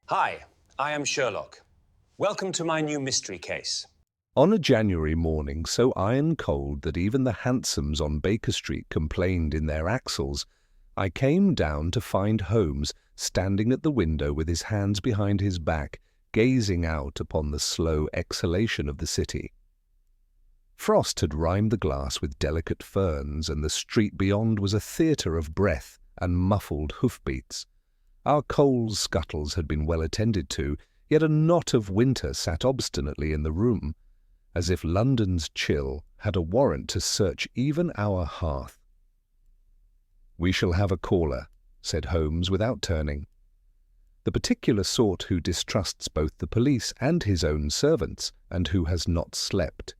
Hi, I am Sherlock. Welcome to my new mystery case. On a January morning so iron-cold that even the hansoms on Baker Street complained in their axles, I came down to find Holmes standing at the window with his hands behind his back, gazing out upon the slow exhalation of the city. Frost had rimed the glass with delicate ferns, and the street beyond was a theatre of breath and muffled hoofbeats. Our coal scuttles had been well attended to, yet a knot of winter sat obstinately in the room, as if London's chill had a warrant to search even our hearth. "We shall have a caller," said Holmes without turning. "The particular sort who distrusts both the police and his own servants, and who has not slept."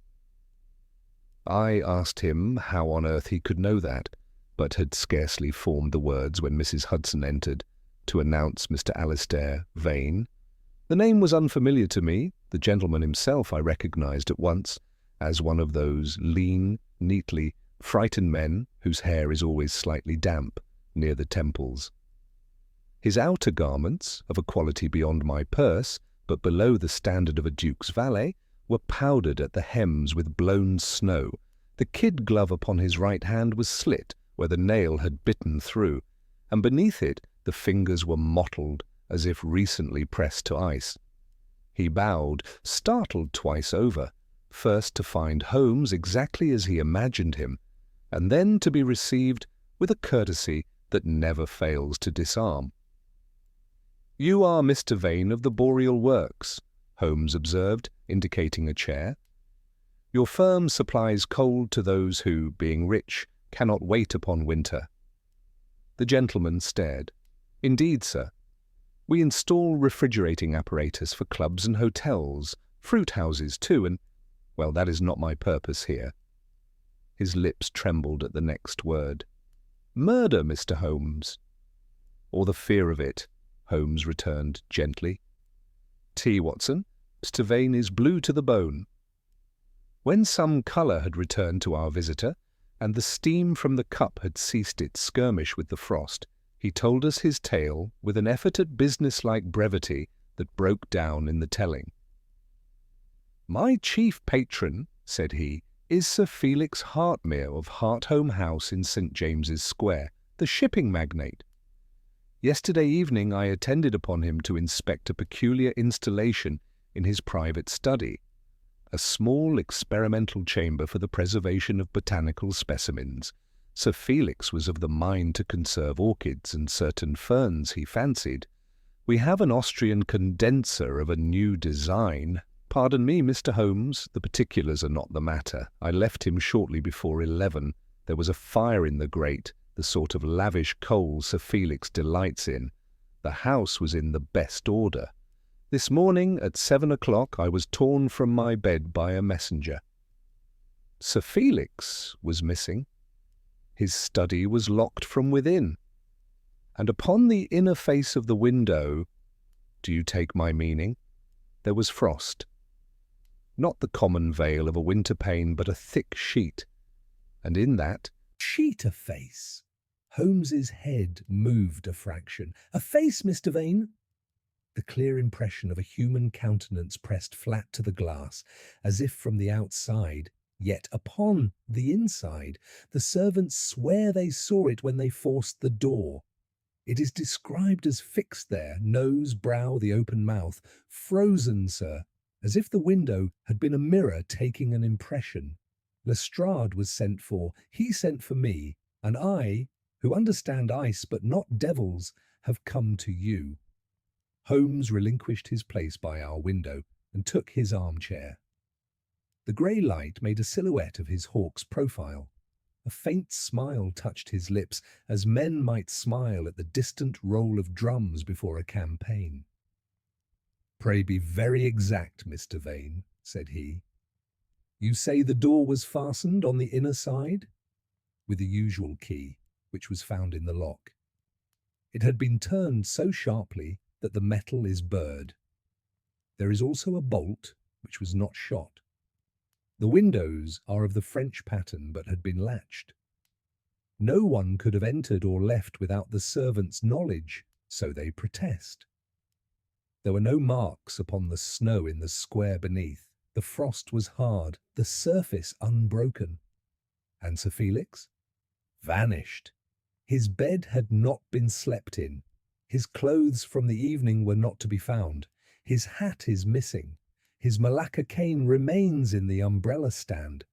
I asked him how on earth he could know that, but had scarcely formed the words when Mrs. Hudson entered to announce Mr. Alistair Vane. The name was unfamiliar to me. The gentleman himself I recognized at once as one of those lean, neatly frightened men whose hair is always slightly damp near the temples. His outer garments, of a quality beyond my purse, but below the standard of a duke's valet, were powdered at the hems with blown snow. The kid glove upon his right hand was slit where the nail had bitten through, and beneath it the fingers were mottled as if recently pressed to ice. He bowed, startled twice over, first to find Holmes exactly as he imagined him, and then to be received with a courtesy that never fails to disarm. "You are Mr. Vane of the Boreal Works," Holmes observed, indicating a chair. "Your firm supplies coal to those who, being rich, cannot wait upon winter." The gentleman stared. "Indeed, sir. We install refrigerating apparatus for clubs and hotels, fruit houses too, and, well, that is not my purpose here." His lips trembled at the next word. "Murder, Mr. Holmes." "Or the fear of it," Holmes returned gently. "Tea, Watson. Mr. Vane is blue to the bone." When some colour had returned to our visitor, and the steam from the cup had ceased its skirmish with the frost, he told us his tale with an effort at business-like brevity that broke down in the telling. "My chief patron," said he, "is Sir Felix Hartmere of Hartholme House in St. James's Square, the shipping magnate. Yesterday evening I attended upon him to inspect a peculiar installation in his private study, a small experimental chamber for the preservation of botanical specimens. Sir Felix was of the mind to conserve orchids and certain ferns, he fancied. We have an Austrian condenser of a new design. Pardon me, Mr. Holmes, the particulars are not the matter. I left him shortly before 11. There was a fire in the grate, the sort of lavish coal Sir Felix delights in. The house was in the best order. This morning at 7 o'clock I was torn from my bed by a messenger. Sir Felix was missing. His study was locked from within, and upon the inner face of the window, do you take my meaning, there was frost. Not the common veil of a winter pane, but a thick sheet, and in that sheet a face. Holmes's head moved a fraction. "A face, Mr. Vane?" The clear impression of a human countenance pressed flat to the glass, as if from the outside, yet upon the inside. The servants swear they saw it when they forced the door. It is described as fixed there, nose, brow, the open mouth. Frozen, sir, as if the window had been a mirror taking an impression. Lestrade was sent for. He sent for me, and I, who understand ice but not devils, have come to you." Holmes relinquished his place by our window and took his armchair. The grey light made a silhouette of his hawk's profile. A faint smile touched his lips, as men might smile at the distant roll of drums before a campaign. "Pray be very exact, Mr. Vane," said he. "You say the door was fastened on the inner side?" "With the usual key, which was found in the lock. It had been turned so sharply that the metal is burred. There is also a bolt, which was not shot. The windows are of the French pattern, but had been latched. No one could have entered or left without the servant's knowledge, so they protest. There were no marks upon the snow in the square beneath. The frost was hard, the surface unbroken. And Sir Felix? Vanished. His bed had not been slept in. His clothes from the evening were not to be found. His hat is missing. His Malacca cane remains in the umbrella stand.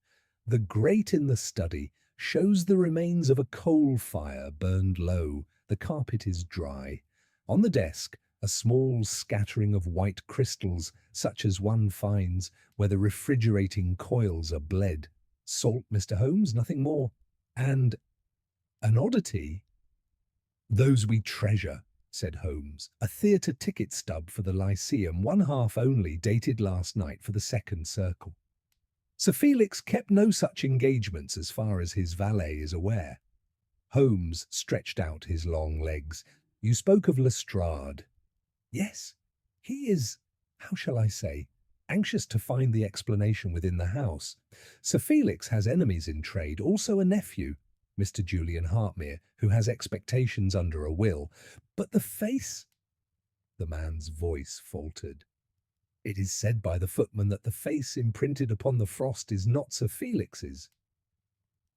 The grate in the study shows the remains of a coal fire burned low. The carpet is dry. On the desk, a small scattering of white crystals, such as one finds where the refrigerating coils are bled. Salt, Mr. Holmes, nothing more. And an oddity. Those we treasure, said Holmes. A theatre ticket stub for the Lyceum, one half only, dated last night for the second circle. Sir Felix kept no such engagements as far as his valet is aware. Holmes stretched out his long legs. You spoke of Lestrade. Yes, he is, how shall I say, anxious to find the explanation within the house. Sir Felix has enemies in trade, also a nephew, Mr. Julian Hartmere, who has expectations under a will. But the face... The man's voice faltered. It is said by the footman that the face imprinted upon the frost is not Sir Felix's.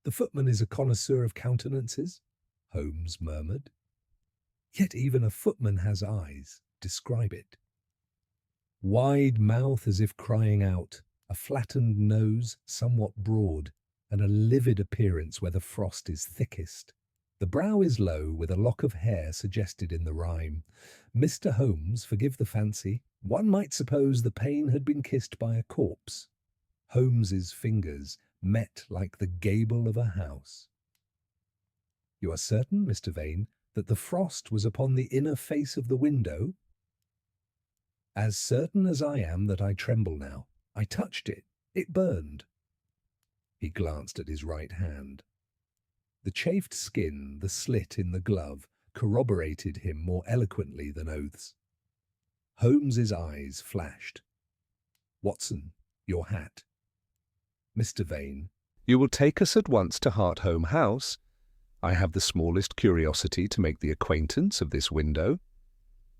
The footman is a connoisseur of countenances, Holmes murmured. Yet even a footman has eyes. Describe it. Wide mouth as if crying out, a flattened nose, somewhat broad, and a livid appearance where the frost is thickest. The brow is low, with a lock of hair suggested in the rhyme. Mr. Holmes, forgive the fancy, one might suppose the pane had been kissed by a corpse. Holmes's fingers met like the gable of a house. You are certain, Mr. Vane, that the frost was upon the inner face of the window? As certain as I am that I tremble now. I touched it. It burned. He glanced at his right hand. The chafed skin, the slit in the glove, corroborated him more eloquently than oaths. Holmes's eyes flashed. Watson, your hat. Mr. Vane. You will take us at once to Hartholme House. I have the smallest curiosity to make the acquaintance of this window.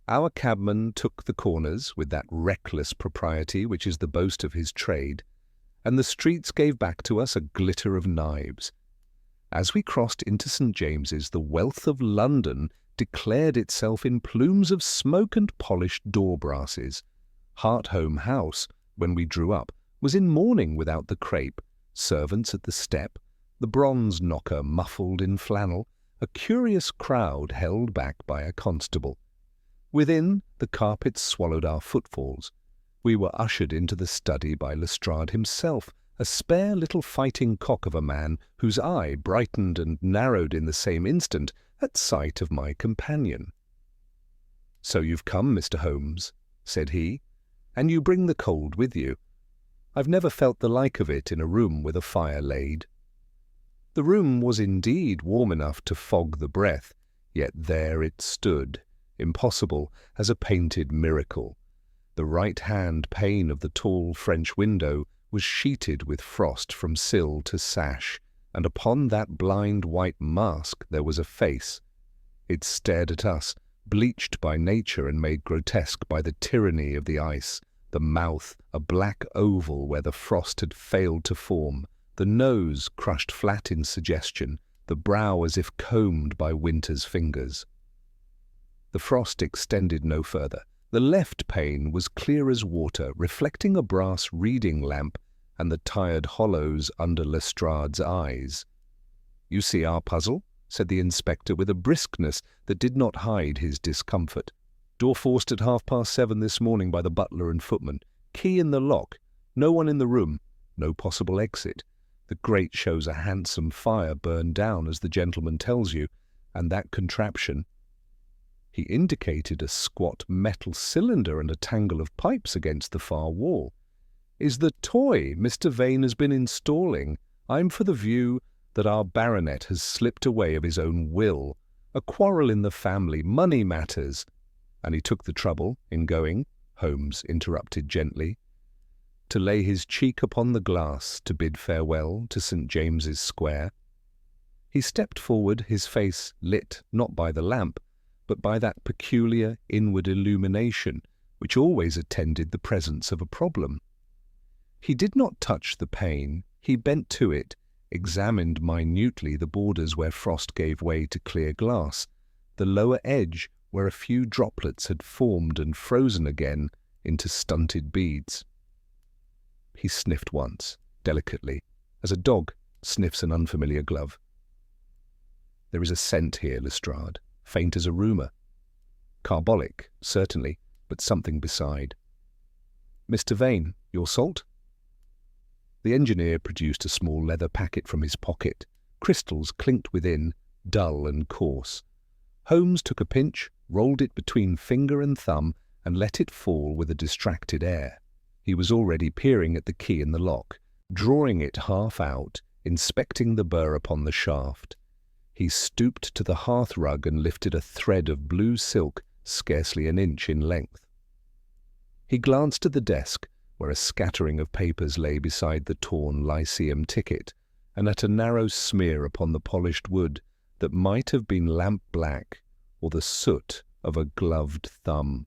Our cabman took the corners with that reckless propriety which is the boast of his trade, and the streets gave back to us a glitter of knives. As we crossed into St. James's, the wealth of London declared itself in plumes of smoke and polished door brasses. Hartholme House, when we drew up, was in mourning without the crape, servants at the step, the bronze knocker muffled in flannel, a curious crowd held back by a constable. Within, the carpets swallowed our footfalls. We were ushered into the study by Lestrade himself, a spare little fighting cock of a man whose eye brightened and narrowed in the same instant at sight of my companion. "So you've come, Mr. Holmes," said he, "and you bring the cold with you. I've never felt the like of it in a room with a fire laid." The room was indeed warm enough to fog the breath, yet there it stood, impossible as a painted miracle. The right-hand pane of the tall French window was sheeted with frost from sill to sash, and upon that blind white mask there was a face. It stared at us, bleached by nature and made grotesque by the tyranny of the ice, the mouth a black oval where the frost had failed to form, the nose crushed flat in suggestion, the brow as if combed by winter's fingers. The frost extended no further. The left pane was clear as water, reflecting a brass reading lamp and the tired hollows under Lestrade's eyes. "You see our puzzle?" said the inspector with a briskness that did not hide his discomfort. "Door forced at 7:30 this morning by the butler and footman. Key in the lock. No one in the room. No possible exit. The grate shows a handsome fire burned down, as the gentleman tells you, and that contraption—" He indicated a squat metal cylinder and a tangle of pipes against the far wall. "Is the toy Mr. Vane has been installing. I'm for the view that our baronet has slipped away of his own will. A quarrel in the family, money matters." "And he took the trouble, in going," Holmes interrupted gently, "to lay his cheek upon the glass to bid farewell to St. James's Square." He stepped forward, his face lit not by the lamp, but by that peculiar inward illumination which always attended the presence of a problem. He did not touch the pane. He bent to it, examined minutely the borders where frost gave way to clear glass, the lower edge where a few droplets had formed and frozen again into stunted beads. He sniffed once, delicately, as a dog sniffs an unfamiliar glove. There is a scent here, Lestrade, faint as a rumour. Carbolic, certainly, but something beside. Mr. Vane, your salt? The engineer produced a small leather packet from his pocket. Crystals clinked within, dull and coarse. Holmes took a pinch, rolled it between finger and thumb, and let it fall with a distracted air. He was already peering at the key in the lock, drawing it half out, inspecting the burr upon the shaft. He stooped to the hearthrug and lifted a thread of blue silk scarcely an inch in length. He glanced at the desk, where a scattering of papers lay beside the torn Lyceum ticket, and at a narrow smear upon the polished wood that might have been lamp-black or the soot of a gloved thumb.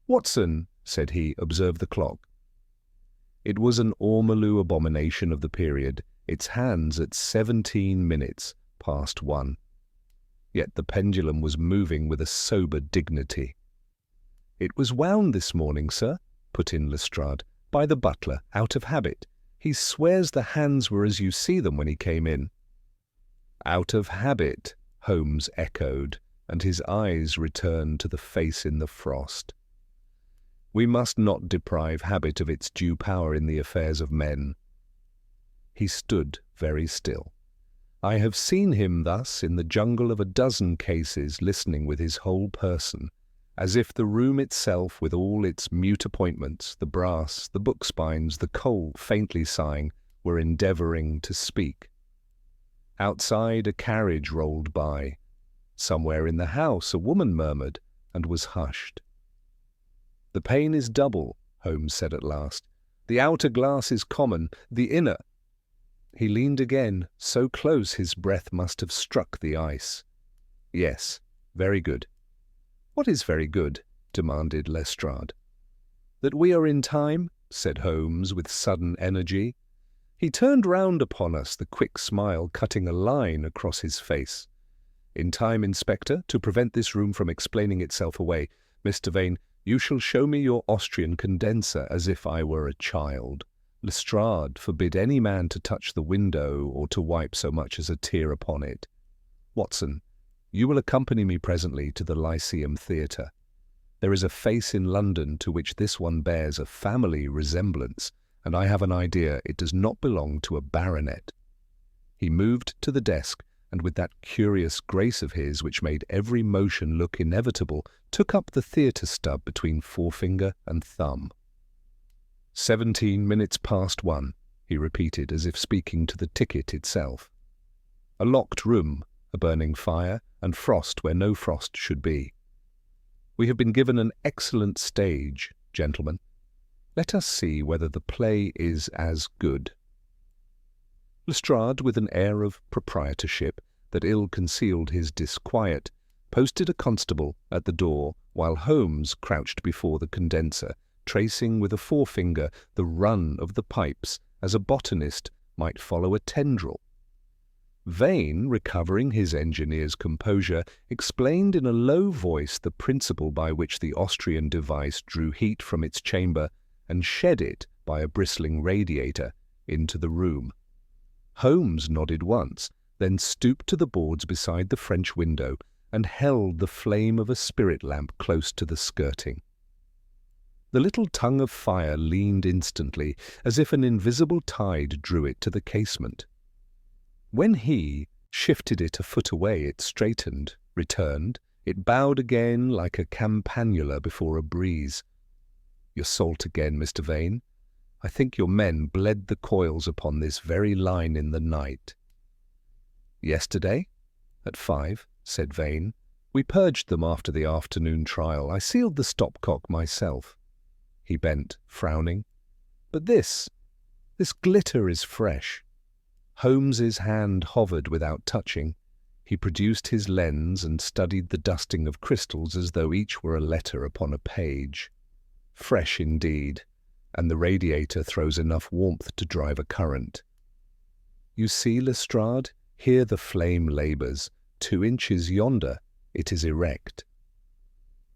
"Watson," said he, "observe the clock." It was an Ormolu abomination of the period, its hands at 17 minutes past 1. Yet the pendulum was moving with a sober dignity. "It was wound this morning, sir," put in Lestrade, "by the butler, out of habit. He swears the hands were as you see them when he came in." "Out of habit," Holmes echoed, and his eyes returned to the face in the frost. "We must not deprive habit of its due power in the affairs of men." He stood very still. I have seen him thus in the jungle of a dozen cases, listening with his whole person, as if the room itself, with all its mute appointments, the brass, the book spines, the coal faintly sighing, were endeavouring to speak. Outside a carriage rolled by. Somewhere in the house a woman murmured, and was hushed. "The pane is double," Holmes said at last. "The outer glass is common, the inner—" He leaned again, so close his breath must have struck the ice. "Yes, very good." "What is very good?" demanded Lestrade. "That we are in time," said Holmes with sudden energy. He turned round upon us, the quick smile cutting a line across his face. "In time, Inspector, to prevent this room from explaining itself away. Mr. Vane, you shall show me your Austrian condenser as if I were a child. Lestrade, forbid any man to touch the window or to wipe so much as a tear upon it. Watson, you will accompany me presently to the Lyceum Theatre. There is a face in London to which this one bears a family resemblance, and I have an idea it does not belong to a baronet." He moved to the desk, and with that curious grace of his which made every motion look inevitable, took up the theatre stub between forefinger and thumb. 17 minutes past 1, he repeated, as if speaking to the ticket itself. A locked room, a burning fire, and frost where no frost should be. We have been given an excellent stage, gentlemen. Let us see whether the play is as good. Lestrade, with an air of proprietorship that ill concealed his disquiet, posted a constable at the door while Holmes crouched before the condenser, tracing with a forefinger the run of the pipes as a botanist might follow a tendril. Vane, recovering his engineer's composure, explained in a low voice the principle by which the Austrian device drew heat from its chamber and shed it by a bristling radiator into the room. Holmes nodded once, then stooped to the boards beside the French window and held the flame of a spirit lamp close to the skirting. The little tongue of fire leaned instantly, as if an invisible tide drew it to the casement. When he shifted it a foot away, it straightened, returned, it bowed again like a campanula before a breeze. "Your salt again, Mr. Vane. I think your men bled the coils upon this very line in the night." "Yesterday? At 5, said Vane. "We purged them after the afternoon trial. I sealed the stopcock myself." He bent, frowning. "But this glitter is fresh." Holmes's hand hovered without touching. He produced his lens and studied the dusting of crystals as though each were a letter upon a page. Fresh indeed, and the radiator throws enough warmth to drive a current. You see, Lestrade, here the flame labours. 2 inches yonder, it is erect.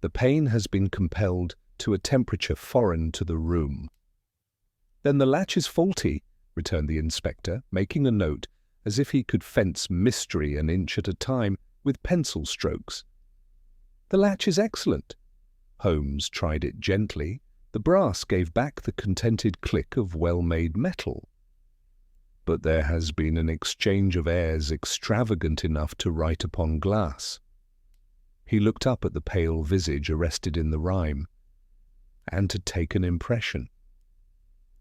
The pane has been compelled to a temperature foreign to the room. Then the latch is faulty, returned the inspector, making a note, as if he could fence mystery an inch at a time with pencil strokes. The latch is excellent. Holmes tried it gently. The brass gave back the contented click of well-made metal. But there has been an exchange of airs extravagant enough to write upon glass. He looked up at the pale visage arrested in the rime, and to take an impression.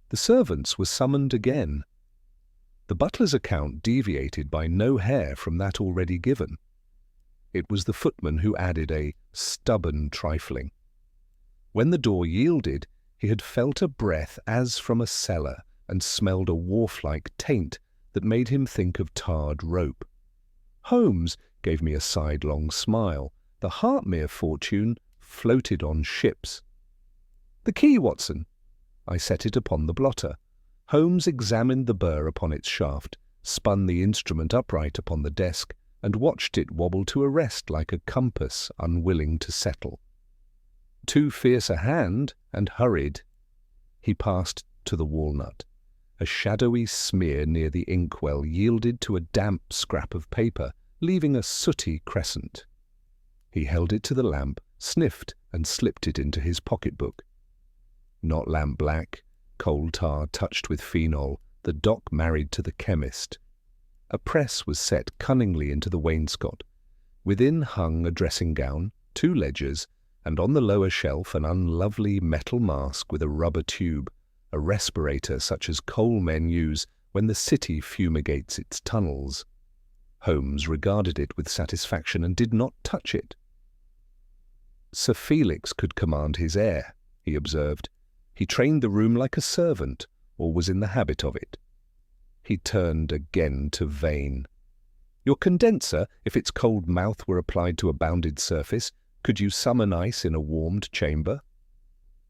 The servants were summoned again. The butler's account deviated by no hair from that already given. It was the footman who added a stubborn trifling. When the door yielded, he had felt a breath as from a cellar, and smelled a wharf-like taint that made him think of tarred rope. Holmes gave me a sidelong smile. The Hertmere fortune floated on ships. The key, Watson. I set it upon the blotter. Holmes examined the burr upon its shaft, spun the instrument upright upon the desk, and watched it wobble to a rest like a compass unwilling to settle. Too fierce a hand, and hurried. He passed to the walnut. A shadowy smear near the inkwell yielded to a damp scrap of paper, leaving a sooty crescent. He held it to the lamp, sniffed, and slipped it into his pocket-book. Not lamp-black, coal tar touched with phenol, the doc married to the chemist. A press was set cunningly into the wainscot. Within hung a dressing-gown, 2 ledgers, and on the lower shelf an unlovely metal mask with a rubber tube, a respirator such as coal men use when the city fumigates its tunnels. Holmes regarded it with satisfaction and did not touch it. Sir Felix could command his air, he observed. He trained the room like a servant, or was in the habit of it. He turned again to Vane. Your condenser, if its cold mouth were applied to a bounded surface, could you summon ice in a warmed chamber?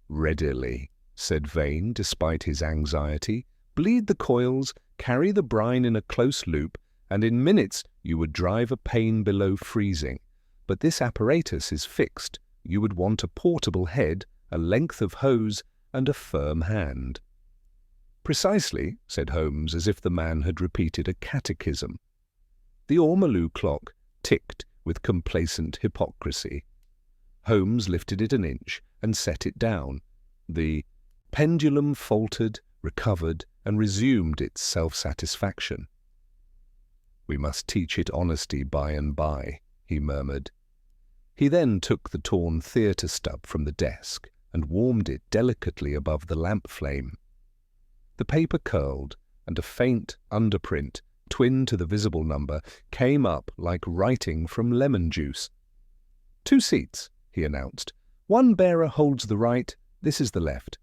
Readily, said Vane, despite his anxiety. Bleed the coils, carry the brine in a close loop, and in minutes you would drive a pane below freezing. But this apparatus is fixed. You would want a portable head, a length of hose, and a firm hand. Precisely, said Holmes, as if the man had repeated a catechism. The ormolu clock ticked with complacent hypocrisy. Holmes lifted it an inch and set it down. The pendulum faltered, recovered, and resumed its self-satisfaction. We must teach it honesty by and by, he murmured. He then took the torn theatre stub from the desk and warmed it delicately above the lamp flame. The paper curled, and a faint underprint, twin to the visible number, came up like writing from lemon juice. 2 seats, he announced. 1 bearer holds the right, this is the left.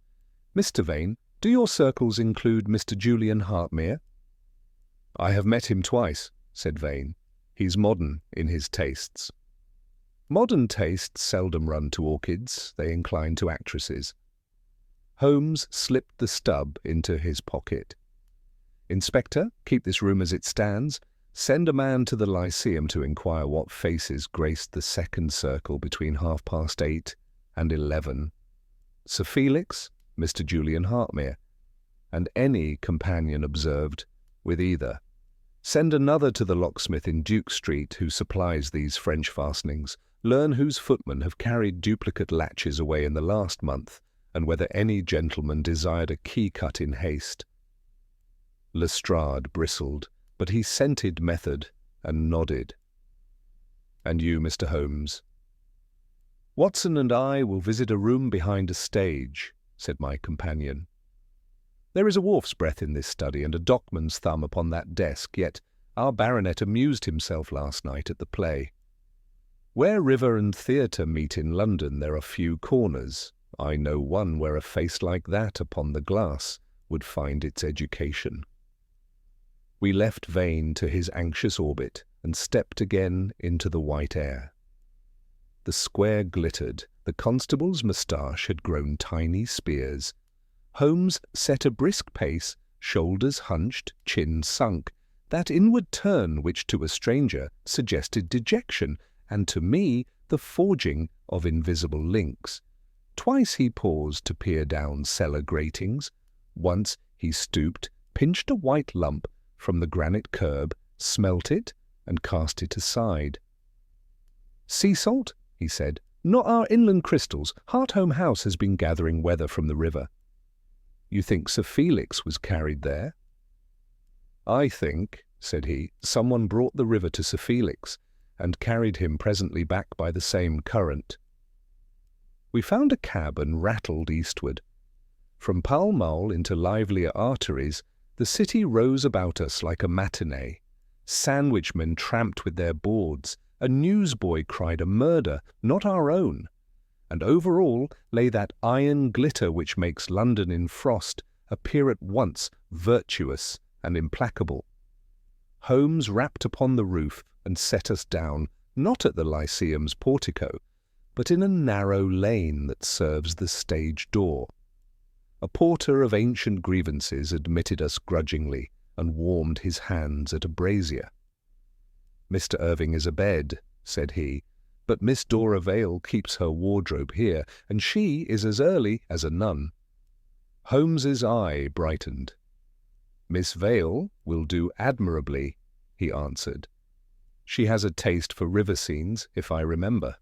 Mr. Vane, do your circles include Mr. Julian Hertmere? I have met him twice, said Vane. He's modern in his tastes. Modern tastes seldom run to orchids, they incline to actresses. Holmes slipped the stub into his pocket. Inspector, keep this room as it stands. Send a man to the Lyceum to inquire what faces graced the second circle between 8:30 and 11. Sir Felix, Mr. Julian Hertmere, and any companion observed with either. Send another to the locksmith in Duke Street who supplies these French fastenings. Learn whose footmen have carried duplicate latches away in the last month, and whether any gentleman desired a key cut in haste. Lestrade bristled, but he scented method and nodded. And you, Mr. Holmes? Watson and I will visit a room behind a stage, said my companion. There is a wolf's breath in this study and a dockman's thumb upon that desk, yet our baronet amused himself last night at the play. Where river and theatre meet in London there are few corners. I know one where a face like that upon the glass would find its education. We left Vane to his anxious orbit, and stepped again into the white air. The square glittered. The constable's moustache had grown tiny spears. Holmes set a brisk pace, shoulders hunched, chin sunk, that inward turn which to a stranger suggested dejection, and to me the forging of invisible links. Twice he paused to peer down cellar gratings. Once he stooped, pinched a white lump from the granite curb, smelt it, and cast it aside. "Sea salt," he said. "Not our inland crystals. Hartholme House has been gathering weather from the river." "You think Sir Felix was carried there?" "I think," said he, "someone brought the river to Sir Felix, and carried him presently back by the same current." We found a cab and rattled eastward. From Pall Mall into livelier arteries, the city rose about us like a matinee. Sandwichmen tramped with their boards. A newsboy cried a murder, not our own. And over all lay that iron glitter which makes London in frost appear at once virtuous and implacable. Holmes rapped upon the roof and set us down, not at the Lyceum's portico, but in a narrow lane that serves the stage door. A porter of ancient grievances admitted us grudgingly and warmed his hands at a brazier. "Mr. Irving is abed," said he, "but Miss Dora Vale keeps her wardrobe here, and she is as early as a nun." Holmes's eye brightened. "Miss Vale will do admirably," he answered. "She has a taste for river scenes, if I remember."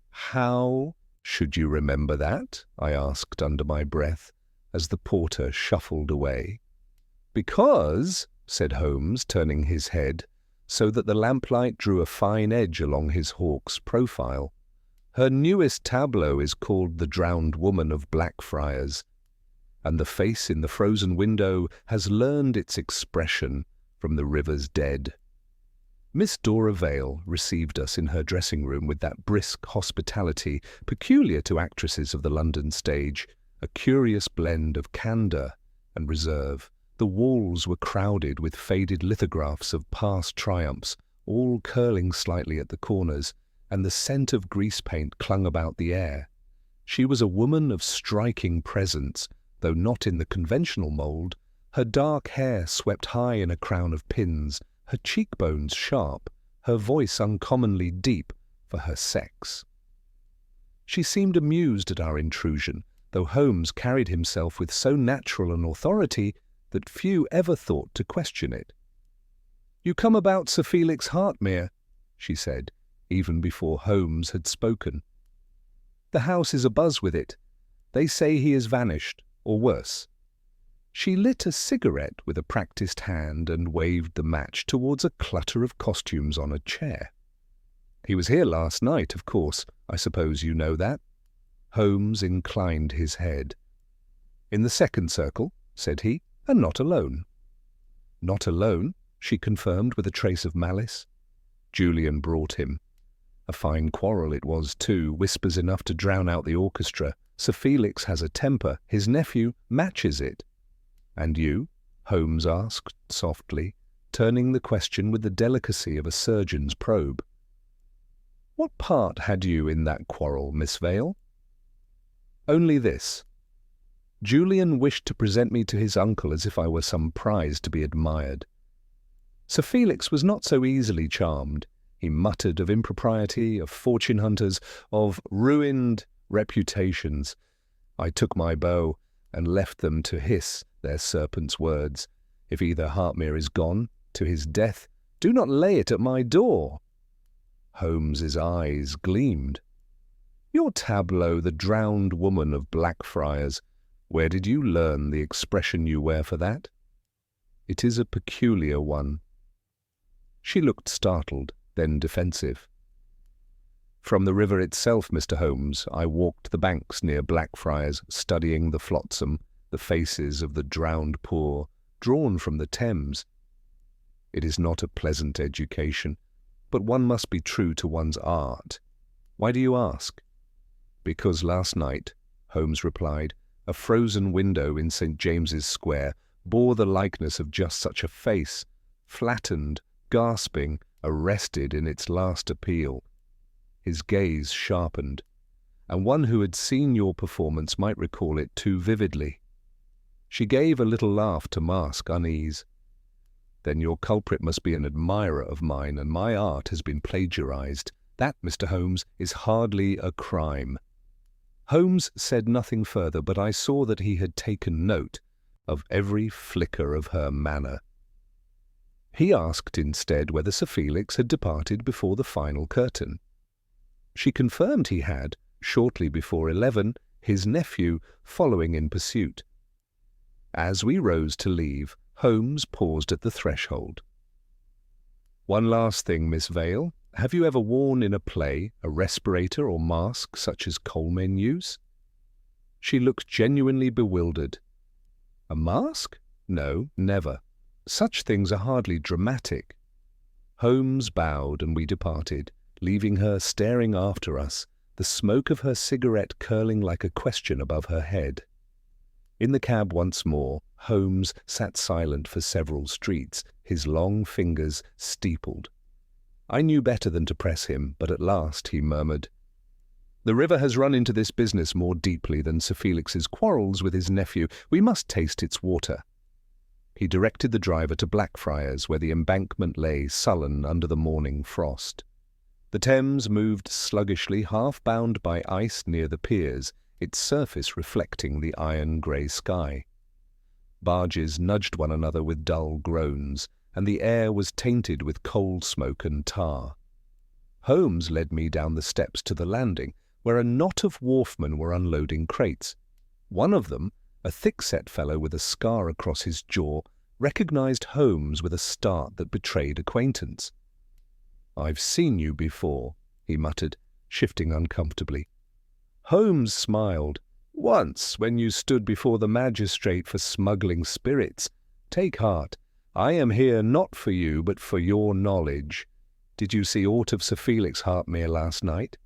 "How should you remember that?" I asked under my breath, as the porter shuffled away. "Because," said Holmes, turning his head, so that the lamplight drew a fine edge along his hawk's profile, "her newest tableau is called The Drowned Woman of Blackfriars, and the face in the frozen window has learned its expression from the river's dead." Miss Dora Vale received us in her dressing-room with that brisk hospitality peculiar to actresses of the London stage, a curious blend of candour and reserve. The walls were crowded with faded lithographs of past triumphs, all curling slightly at the corners, and the scent of grease paint clung about the air. She was a woman of striking presence, though not in the conventional mould. Her dark hair swept high in a crown of pins, her cheekbones sharp, her voice uncommonly deep for her sex. She seemed amused at our intrusion, though Holmes carried himself with so natural an authority that few ever thought to question it. "You come about Sir Felix Hartmere," she said, even before Holmes had spoken. "The house is abuzz with it. They say he has vanished, or worse." She lit a cigarette with a practised hand and waved the match towards a clutter of costumes on a chair. "He was here last night, of course. I suppose you know that?" Holmes inclined his head. "In the second circle," said he, "and not alone." "Not alone?" she confirmed with a trace of malice. "Julian brought him. A fine quarrel it was, too, whispers enough to drown out the orchestra. Sir Felix has a temper. His nephew matches it." "And you?" Holmes asked softly, turning the question with the delicacy of a surgeon's probe. "What part had you in that quarrel, Miss Vale?" "Only this. Julian wished to present me to his uncle as if I were some prize to be admired. Sir Felix was not so easily charmed. He muttered of impropriety, of fortune-hunters, of ruined reputations. I took my bow and left them to hiss their serpent's words. If either Hartmere is gone, to his death, do not lay it at my door." Holmes's eyes gleamed. "Your tableau, The Drowned Woman of Blackfriars, where did you learn the expression you wear for that?" "It is a peculiar one." She looked startled, then defensive. "From the river itself, Mr. Holmes, I walked the banks near Blackfriars, studying the flotsam, the faces of the drowned poor, drawn from the Thames. It is not a pleasant education, but one must be true to one's art. Why do you ask?" "Because last night," Holmes replied, "a frozen window in St. James's Square bore the likeness of just such a face, flattened, gasping, arrested in its last appeal. His gaze sharpened, and one who had seen your performance might recall it too vividly. She gave a little laugh to mask unease. Then your culprit must be an admirer of mine, and my art has been plagiarized. That, Mr. Holmes, is hardly a crime. Holmes said nothing further, but I saw that he had taken note of every flicker of her manner. He asked instead whether Sir Felix had departed before the final curtain. She confirmed he had, shortly before 11, his nephew following in pursuit. As we rose to leave, Holmes paused at the threshold. "One last thing, Miss Vale. Have you ever worn in a play a respirator or mask such as coalmen use?" She looked genuinely bewildered. "A mask? No, never. Such things are hardly dramatic." Holmes bowed and we departed, leaving her staring after us, the smoke of her cigarette curling like a question above her head. In the cab once more, Holmes sat silent for several streets, his long fingers steepled. I knew better than to press him, but at last he murmured, "The river has run into this business more deeply than Sir Felix's quarrels with his nephew. We must taste its water." He directed the driver to Blackfriars, where the embankment lay sullen under the morning frost. The Thames moved sluggishly, half bound by ice near the piers, its surface reflecting the iron-grey sky. Barges nudged one another with dull groans, and the air was tainted with coal smoke and tar. Holmes led me down the steps to the landing, where a knot of wharfmen were unloading crates. One of them, a thick-set fellow with a scar across his jaw, recognized Holmes with a start that betrayed acquaintance. "I've seen you before," he muttered, shifting uncomfortably. Holmes smiled. "Once, when you stood before the magistrate for smuggling spirits. Take heart. I am here not for you, but for your knowledge. Did you see aught of Sir Felix Hartmere last night?"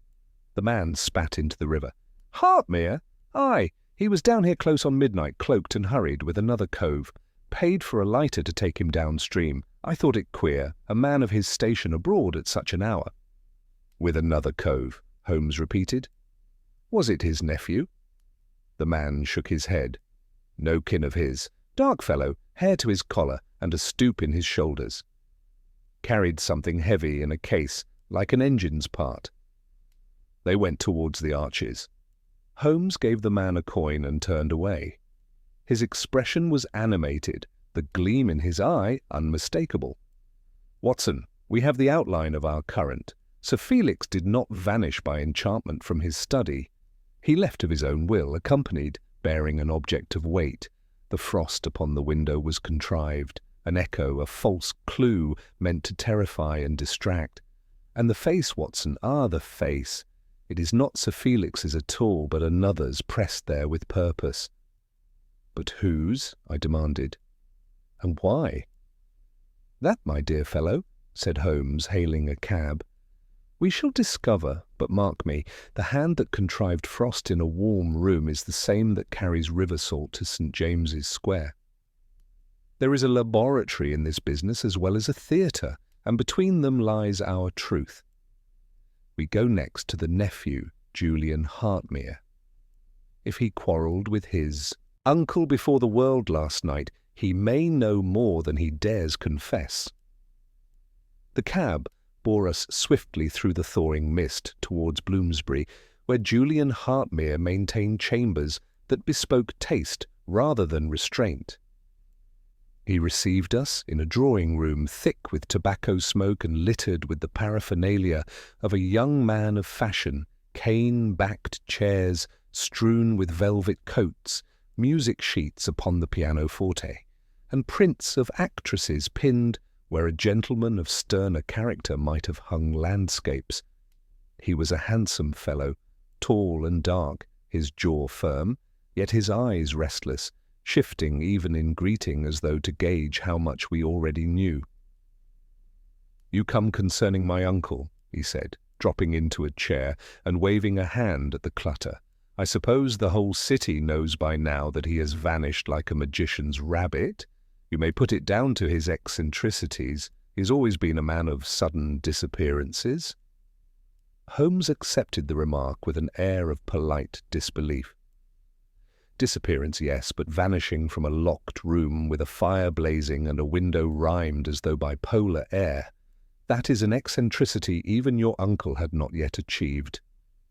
The man spat into the river. "Hartmere? Aye, he was down here close on midnight, cloaked and hurried, with another cove. Paid for a lighter to take him downstream. I thought it queer, a man of his station abroad at such an hour." "With another cove," Holmes repeated. "Was it his nephew?" The man shook his head. "No kin of his. Dark fellow, hair to his collar, and a stoop in his shoulders. Carried something heavy in a case, like an engine's part." They went towards the arches. Holmes gave the man a coin and turned away. His expression was animated, the gleam in his eye unmistakable. "Watson, we have the outline of our current. Sir Felix did not vanish by enchantment from his study. He left of his own will, accompanied, bearing an object of weight. The frost upon the window was contrived, an echo, a false clue meant to terrify and distract. And the face, Watson, the face. It is not Sir Felix's at all, but another's, pressed there with purpose." "But whose?" I demanded. "And why?" "That, my dear fellow," said Holmes, hailing a cab, "we shall discover, but mark me, the hand that contrived frost in a warm room is the same that carries river salt to St. James's Square. There is a laboratory in this business as well as a theatre, and between them lies our truth. We go next to the nephew, Julian Hartmere. If he quarrelled with his uncle before the world last night, he may know more than he dares confess." The cab bore us swiftly through the thawing mist towards Bloomsbury, where Julian Hartmere maintained chambers that bespoke taste rather than restraint. He received us in a drawing-room thick with tobacco smoke and littered with the paraphernalia of a young man of fashion, cane-backed chairs strewn with velvet coats, music sheets upon the pianoforte, and prints of actresses pinned where a gentleman of sterner character might have hung landscapes. He was a handsome fellow, tall and dark, his jaw firm, yet his eyes restless, shifting even in greeting as though to gauge how much we already knew. "You come concerning my uncle," he said, dropping into a chair and waving a hand at the clutter. "I suppose the whole city knows by now that he has vanished like a magician's rabbit. You may put it down to his eccentricities. He's always been a man of sudden disappearances." Holmes accepted the remark with an air of polite disbelief. "Disappearance, yes, but vanishing from a locked room with a fire blazing and a window rhymed as though by polar air. That is an eccentricity even your uncle had not yet achieved."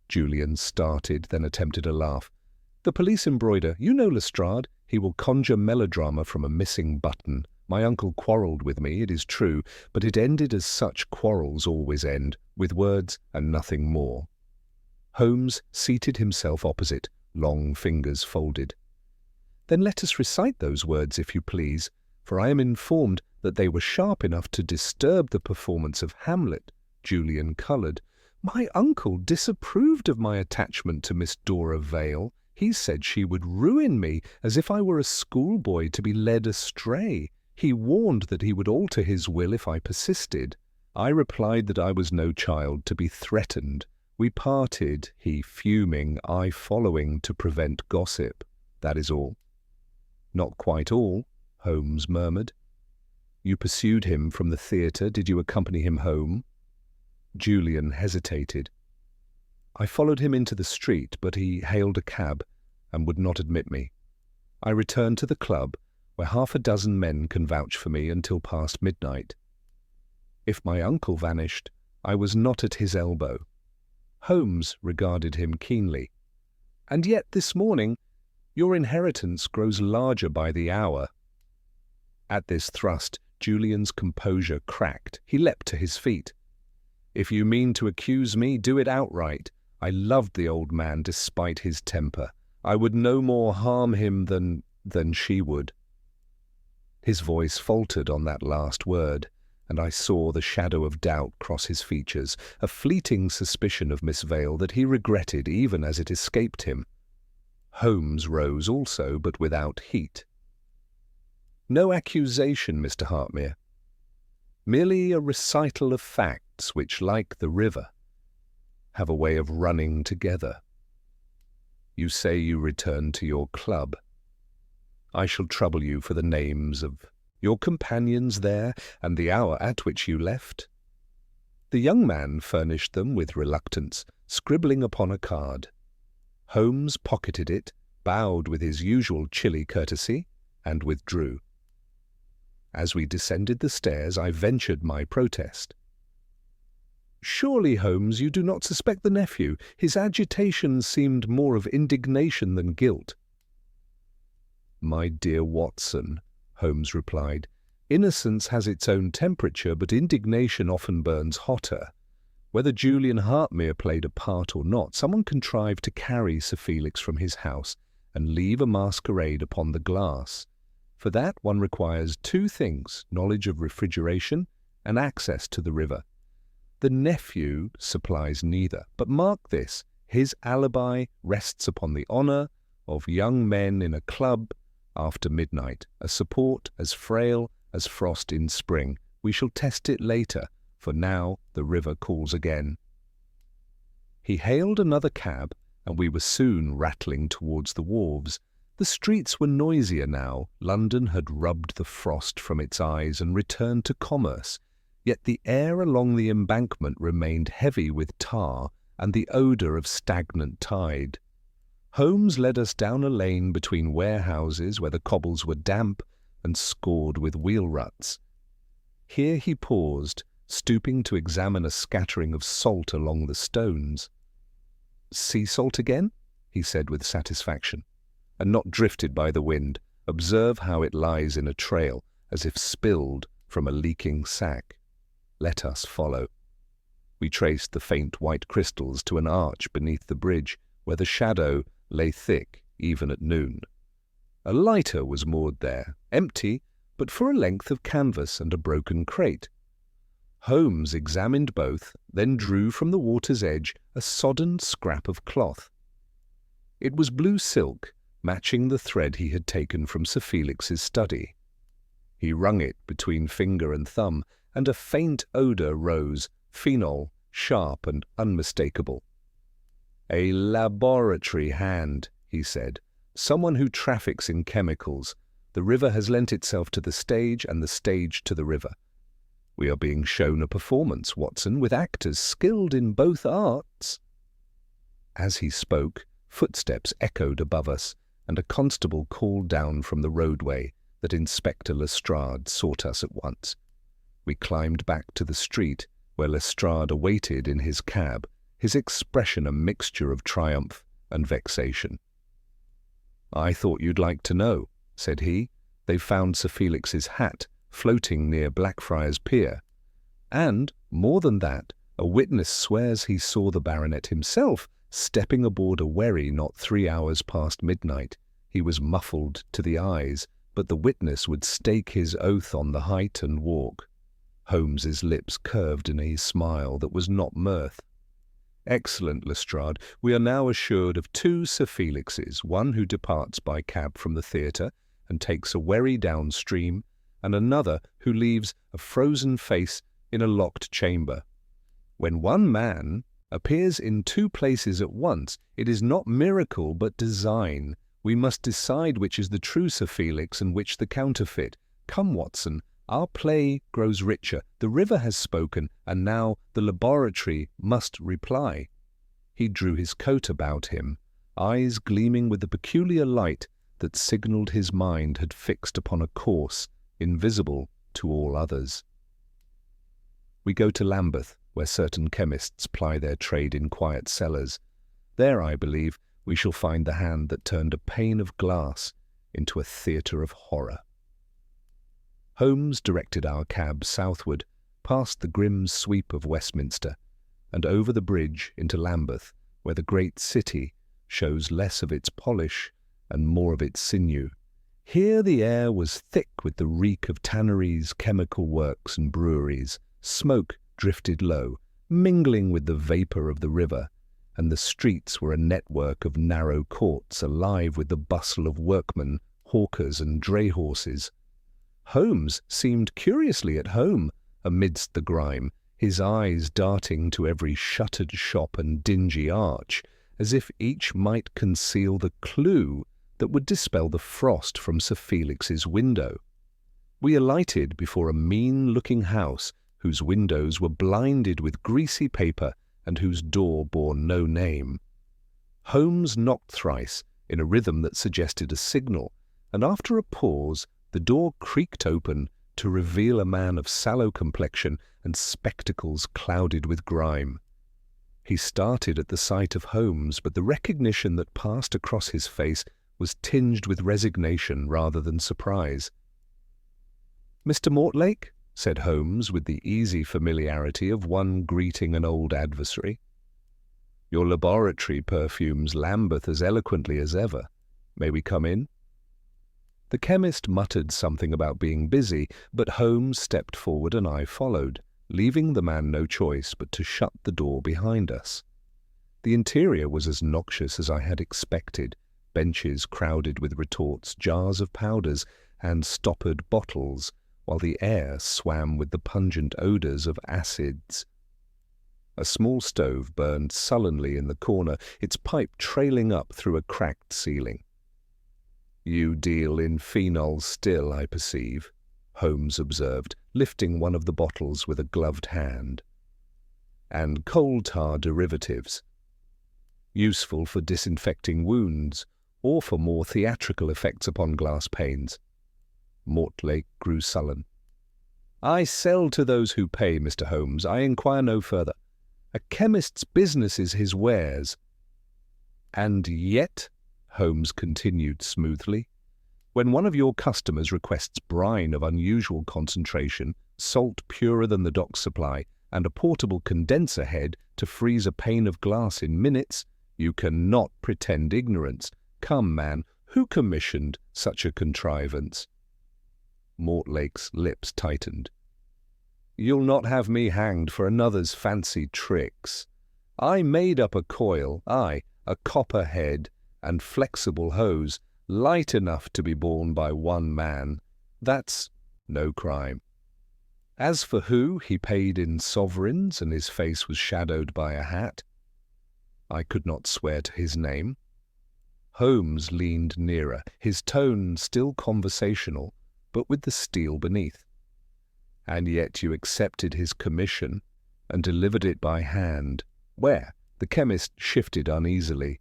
Julian started, then attempted a laugh. "The police embroider. You know Lestrade. He will conjure melodrama from a missing button. My uncle quarrelled with me, it is true, but it ended as such quarrels always end, with words and nothing more." Holmes seated himself opposite, long fingers folded. "Then let us recite those words, if you please, for I am informed that they were sharp enough to disturb the performance of Hamlet." Julian coloured. "My uncle disapproved of my attachment to Miss Dora Vale. He said she would ruin me, as if I were a schoolboy to be led astray. He warned that he would alter his will if I persisted. I replied that I was no child to be threatened. We parted, he fuming, I following to prevent gossip. That is all." "Not quite all," Holmes murmured. "You pursued him from the theatre. Did you accompany him home?" Julian hesitated. "I followed him into the street, but he hailed a cab and would not admit me. I returned to the club, where 6 men can vouch for me, until past midnight. If my uncle vanished, I was not at his elbow." Holmes regarded him keenly. "And yet this morning your inheritance grows larger by the hour." At this thrust, Julian's composure cracked. He leapt to his feet. "If you mean to accuse me, do it outright. I loved the old man despite his temper. I would no more harm him than she would." His voice faltered on that last word, and I saw the shadow of doubt cross his features, a fleeting suspicion of Miss Vale that he regretted even as it escaped him. Holmes rose also, but without heat. "No accusation, Mr. Hartmere. Merely a recital of facts which, like the river, have a way of running together. You say you returned to your club. I shall trouble you for the names of your companions there and the hour at which you left." The young man furnished them with reluctance, scribbling upon a card. Holmes pocketed it, bowed with his usual chilly courtesy, and withdrew. As we descended the stairs, I ventured my protest. "Surely, Holmes, you do not suspect the nephew? His agitation seemed more of indignation than guilt." "My dear Watson," Holmes replied, "innocence has its own temperature, but indignation often burns hotter. Whether Julian Hartmere played a part or not, someone contrived to carry Sir Felix from his house and leave a masquerade upon the glass. For that one requires 2 things, knowledge of refrigeration and access to the river. The nephew supplies neither, but mark this, his alibi rests upon the honour of young men in a club after midnight, a support as frail as frost in spring. We shall test it later, for now the river calls again." He hailed another cab, and we were soon rattling towards the wharves. The streets were noisier now. London had rubbed the frost from its eyes and returned to commerce, yet the air along the embankment remained heavy with tar and the odour of stagnant tide. Holmes led us down a lane between warehouses where the cobbles were damp and scored with wheel ruts. Here he paused, stooping to examine a scattering of salt along the stones. "Sea salt again?" he said with satisfaction. "And not drifted by the wind. Observe how it lies in a trail, as if spilled from a leaking sack. Let us follow." We traced the faint white crystals to an arch beneath the bridge, where the shadow lay thick even at noon. A lighter was moored there, empty, but for a length of canvas and a broken crate. Holmes examined both, then drew from the water's edge a sodden scrap of cloth. It was blue silk, matching the thread he had taken from Sir Felix's study. He wrung it between finger and thumb, and a faint odour rose, phenol, sharp and unmistakable. "A laboratory hand," he said. "Someone who traffics in chemicals. The river has lent itself to the stage and the stage to the river. We are being shown a performance, Watson, with actors skilled in both arts." As he spoke, footsteps echoed above us, and a constable called down from the roadway that Inspector Lestrade sought us at once. We climbed back to the street, where Lestrade awaited in his cab, his expression a mixture of triumph and vexation. "I thought you'd like to know," said he. "They've found Sir Felix's hat floating near Blackfriars Pier. And, more than that, a witness swears he saw the baronet himself stepping aboard a wherry not 3 hours past midnight. He was muffled to the eyes, but the witness would stake his oath on the height and walk." Holmes's lips curved in a smile that was not mirth. "Excellent, Lestrade. We are now assured of 2 Sir Felixes, one who departs by cab from the theatre and takes a wherry downstream, and another who leaves a frozen face in a locked chamber. When one man appears in 2 places at once, it is not miracle but design. We must decide which is the true Sir Felix and which the counterfeit. Come, Watson, our play grows richer. The river has spoken, and now the laboratory must reply." He drew his coat about him, eyes gleaming with the peculiar light that signalled his mind had fixed upon a course invisible to all others. We go to Lambeth, where certain chemists ply their trade in quiet cellars. There, I believe, we shall find the hand that turned a pane of glass into a theatre of horror. Holmes directed our cab southward, past the grim sweep of Westminster, and over the bridge into Lambeth, where the great city shows less of its polish and more of its sinew. Here the air was thick with the reek of tanneries, chemical works, and breweries. Smoke drifted low, mingling with the vapour of the river, and the streets were a network of narrow courts alive with the bustle of workmen, hawkers, and dray horses. Holmes seemed curiously at home amidst the grime, his eyes darting to every shuttered shop and dingy arch, as if each might conceal the clue that would dispel the frost from Sir Felix's window. We alighted before a mean-looking house whose windows were blinded with greasy paper and whose door bore no name. Holmes knocked thrice in a rhythm that suggested a signal, and after a pause the door creaked open to reveal a man of sallow complexion and spectacles clouded with grime. He started at the sight of Holmes, but the recognition that passed across his face was tinged with resignation rather than surprise. "Mr. Mortlake?" said Holmes with the easy familiarity of one greeting an old adversary. "Your laboratory perfumes Lambeth as eloquently as ever. May we come in?" The chemist muttered something about being busy, but Holmes stepped forward and I followed, leaving the man no choice but to shut the door behind us. The interior was as noxious as I had expected, benches crowded with retorts, jars of powders, and stoppered bottles, while the air swam with the pungent odours of acids. A small stove burned sullenly in the corner, its pipe trailing up through a cracked ceiling. "You deal in phenol still, I perceive," Holmes observed, lifting one of the bottles with a gloved hand. "And coal tar derivatives. Useful for disinfecting wounds, or for more theatrical effects upon glass panes." Mortlake grew sullen. "I sell to those who pay, Mr. Holmes. I inquire no further. A chemist's business is his wares." "And yet," Holmes continued smoothly, "when one of your customers requests brine of unusual concentration, salt purer than the dock supply, and a portable condenser head to freeze a pane of glass in minutes, you cannot pretend ignorance. Come, man, who commissioned such a contrivance?" Mortlake's lips tightened. "You'll not have me hanged for another's fancy tricks. I made up a coil, aye, a copper head, and flexible hose, light enough to be borne by one man. That's no crime. As for who he paid in sovereigns and his face was shadowed by a hat, I could not swear to his name." Holmes leaned nearer, his tone still conversational, but with the steel beneath. And yet you accepted his commission and delivered it by hand. Where? The chemist shifted uneasily.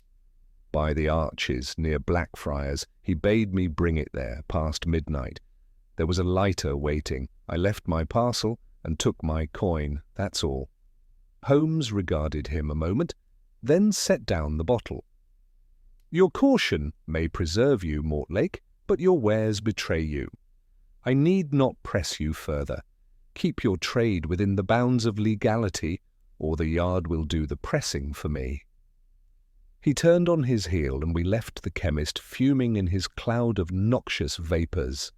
By the Arches, near Blackfriars. He bade me bring it there, past midnight. There was a lighter waiting. I left my parcel and took my coin, that's all. Holmes regarded him a moment, then set down the bottle. Your caution may preserve you, Mortlake, but your wares betray you. I need not press you further. Keep your trade within the bounds of legality, or the yard will do the pressing for me. He turned on his heel, and we left the chemist fuming in his cloud of noxious vapours.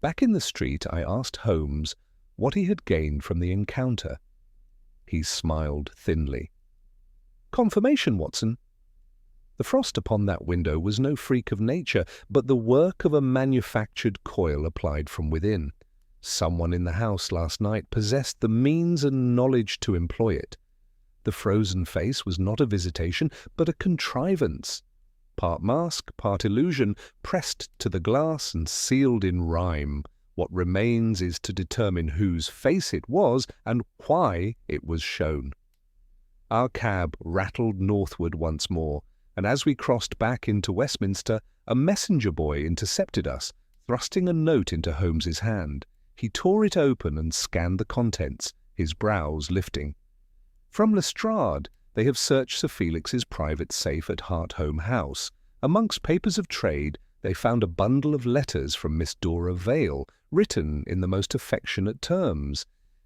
Back in the street, I asked Holmes what he had gained from the encounter. He smiled thinly. Confirmation, Watson. The frost upon that window was no freak of nature, but the work of a manufactured coil applied from within. Someone in the house last night possessed the means and knowledge to employ it. The frozen face was not a visitation, but a contrivance. Part mask, part illusion, pressed to the glass and sealed in rhyme. What remains is to determine whose face it was and why it was shown. Our cab rattled northward once more, and as we crossed back into Westminster, a messenger boy intercepted us, thrusting a note into Holmes's hand. He tore it open and scanned the contents, his brows lifting. From Lestrade, they have searched Sir Felix's private safe at Hartholme House. Amongst papers of trade, they found a bundle of letters from Miss Dora Vale, written in the most affectionate terms.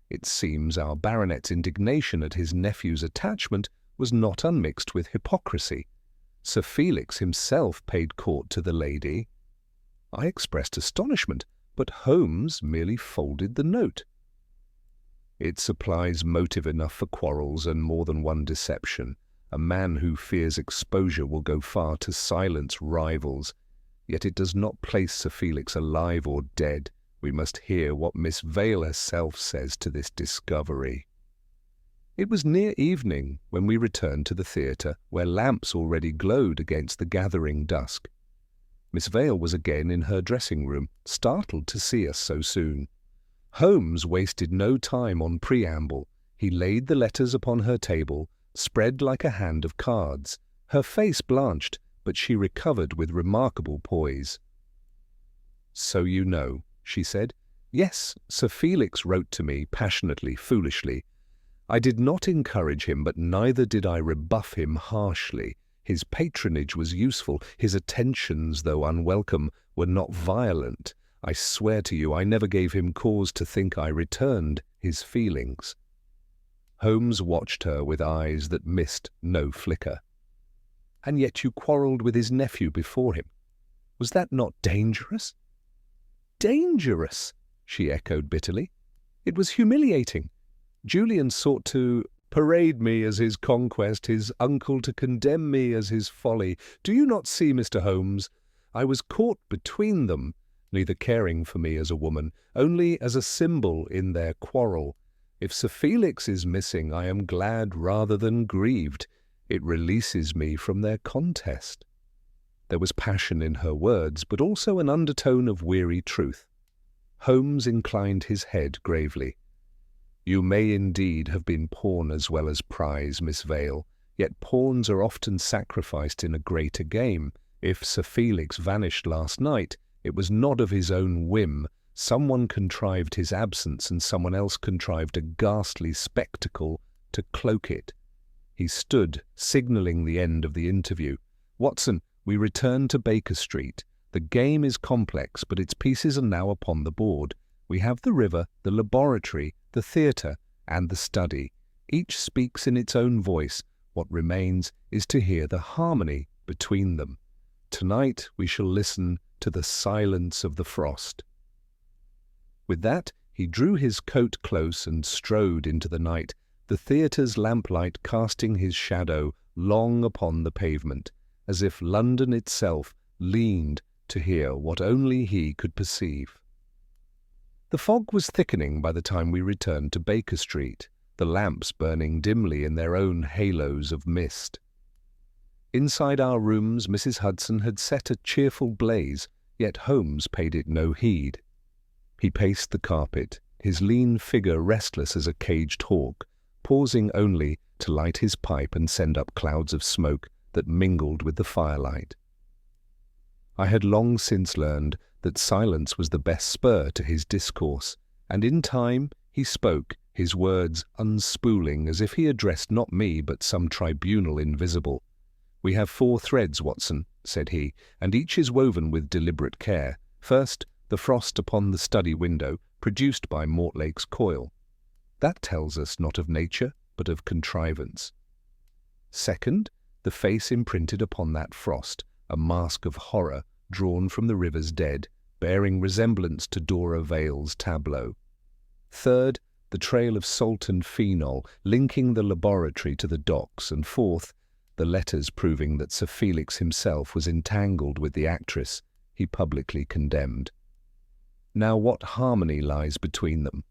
It seems our baronet's indignation at his nephew's attachment was not unmixed with hypocrisy. Sir Felix himself paid court to the lady. I expressed astonishment, but Holmes merely folded the note. It supplies motive enough for quarrels and more than one deception. A man who fears exposure will go far to silence rivals. Yet it does not place Sir Felix alive or dead. We must hear what Miss Vale herself says to this discovery. It was near evening when we returned to the theatre, where lamps already glowed against the gathering dusk. Miss Vale was again in her dressing-room, startled to see us so soon. Holmes wasted no time on preamble. He laid the letters upon her table, spread like a hand of cards. Her face blanched, but she recovered with remarkable poise. "So you know," she said. "Yes, Sir Felix wrote to me passionately, foolishly. I did not encourage him, but neither did I rebuff him harshly. His patronage was useful. His attentions, though unwelcome, were not violent. I swear to you I never gave him cause to think I returned his feelings." Holmes watched her with eyes that missed no flicker. "And yet you quarrelled with his nephew before him. Was that not dangerous?" "Dangerous!" she echoed bitterly. "It was humiliating. Julian sought to parade me as his conquest, his uncle to condemn me as his folly. Do you not see, Mr. Holmes? I was caught between them, neither caring for me as a woman, only as a symbol in their quarrel. If Sir Felix is missing, I am glad rather than grieved. It releases me from their contest." There was passion in her words, but also an undertone of weary truth. Holmes inclined his head gravely. "You may indeed have been pawn as well as prize, Miss Vale, yet pawns are often sacrificed in a greater game. If Sir Felix vanished last night, it was not of his own whim. Someone contrived his absence, and someone else contrived a ghastly spectacle to cloak it." He stood, signalling the end of the interview. "Watson, we return to Baker Street. The game is complex, but its pieces are now upon the board. We have the river, the laboratory, the theatre, and the study. Each speaks in its own voice. What remains is to hear the harmony between them. Tonight we shall listen to the silence of the frost." With that, he drew his coat close and strode into the night, the theatre's lamplight casting his shadow long upon the pavement, as if London itself leaned to hear what only he could perceive. The fog was thickening by the time we returned to Baker Street, the lamps burning dimly in their own halos of mist. Inside our rooms, Mrs. Hudson had set a cheerful blaze, yet Holmes paid it no heed. He paced the carpet, his lean figure restless as a caged hawk, pausing only to light his pipe and send up clouds of smoke that mingled with the firelight. I had long since learned that silence was the best spur to his discourse, and in time he spoke, his words unspooling as if he addressed not me but some tribunal invisible. "We have 4 threads, Watson," said he, "and each is woven with deliberate care. First, the frost upon the study window, produced by Mortlake's coil. That tells us not of nature, but of contrivance. Second, the face imprinted upon that frost, a mask of horror drawn from the river's dead, bearing resemblance to Dora Vale's tableau. Third, the trail of salt and phenol linking the laboratory to the docks, and fourth, the letters proving that Sir Felix himself was entangled with the actress he publicly condemned. Now what harmony lies between them?"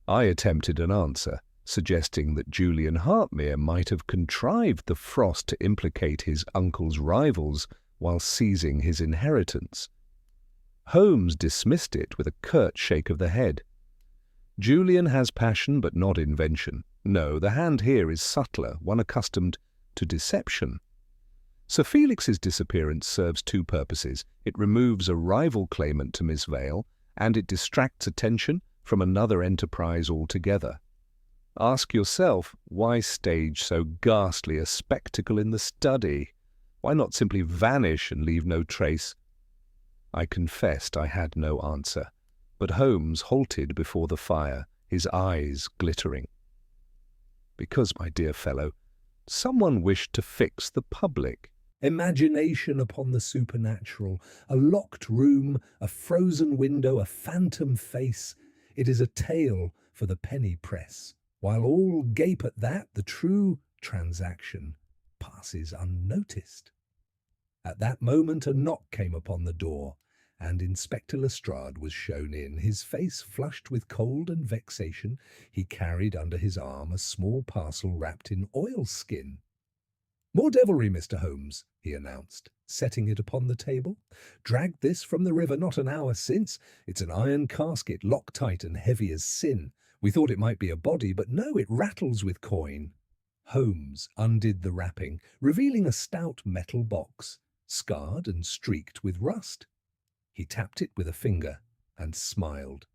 I attempted an answer, suggesting that Julian Hartmere might have contrived the frost to implicate his uncle's rivals while seizing his inheritance. Holmes dismissed it with a curt shake of the head. "Julian has passion but not invention. No, the hand here is subtler, one accustomed to deception. Sir Felix's disappearance serves 2 purposes. It removes a rival claimant to Miss Vale, and it distracts attention from another enterprise altogether. Ask yourself, why stage so ghastly a spectacle in the study? Why not simply vanish and leave no trace?" I confessed I had no answer, but Holmes halted before the fire, his eyes glittering. "Because, my dear fellow, someone wished to fix the public." Imagination upon the supernatural, a locked room, a frozen window, a phantom face. It is a tale for the penny press. While all gape at that, the true transaction passes unnoticed. At that moment a knock came upon the door, and Inspector Lestrade was shown in, his face flushed with cold and vexation. He carried under his arm a small parcel wrapped in oilskin. "More devilry, Mr. Holmes," he announced, setting it upon the table. "Dragged this from the river not an hour since. It's an iron casket, lock-tight and heavy as sin. We thought it might be a body, but no, it rattles with coin." Holmes undid the wrapping, revealing a stout metal box, scarred and streaked with rust. He tapped it with a finger and smiled.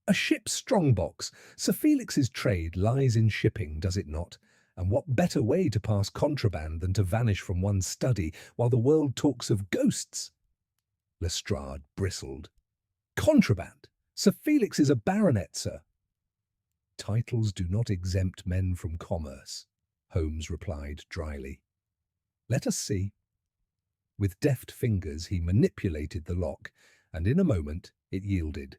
"A ship's strong-box. Sir Felix's trade lies in shipping, does it not? And what better way to pass contraband than to vanish from one's study while the world talks of ghosts?" Lestrade bristled. "Contraband? Sir Felix is a baronet, sir." "Titles do not exempt men from commerce," Holmes replied dryly. "Let us see." With deft fingers he manipulated the lock, and in a moment it yielded.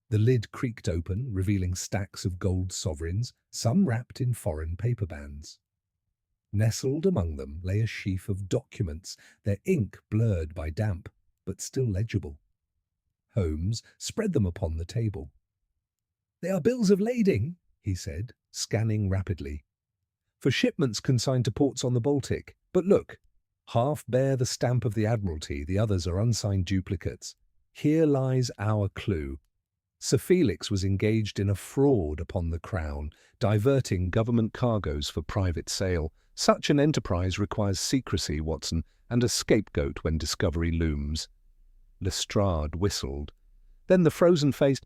The lid creaked open, revealing stacks of gold sovereigns, some wrapped in foreign paper bands. Nestled among them lay a sheaf of documents, their ink blurred by damp, but still legible. Holmes spread them upon the table. "They are bills of lading," he said, scanning rapidly. "For shipments consigned to ports on the Baltic. But look, half bear the stamp of the Admiralty, the others are unsigned duplicates. Here lies our clue. Sir Felix was engaged in a fraud upon the Crown, diverting government cargoes for private sale. Such an enterprise requires secrecy, Watson, and a scapegoat when discovery looms." Lestrade whistled. "Then the frozen face—"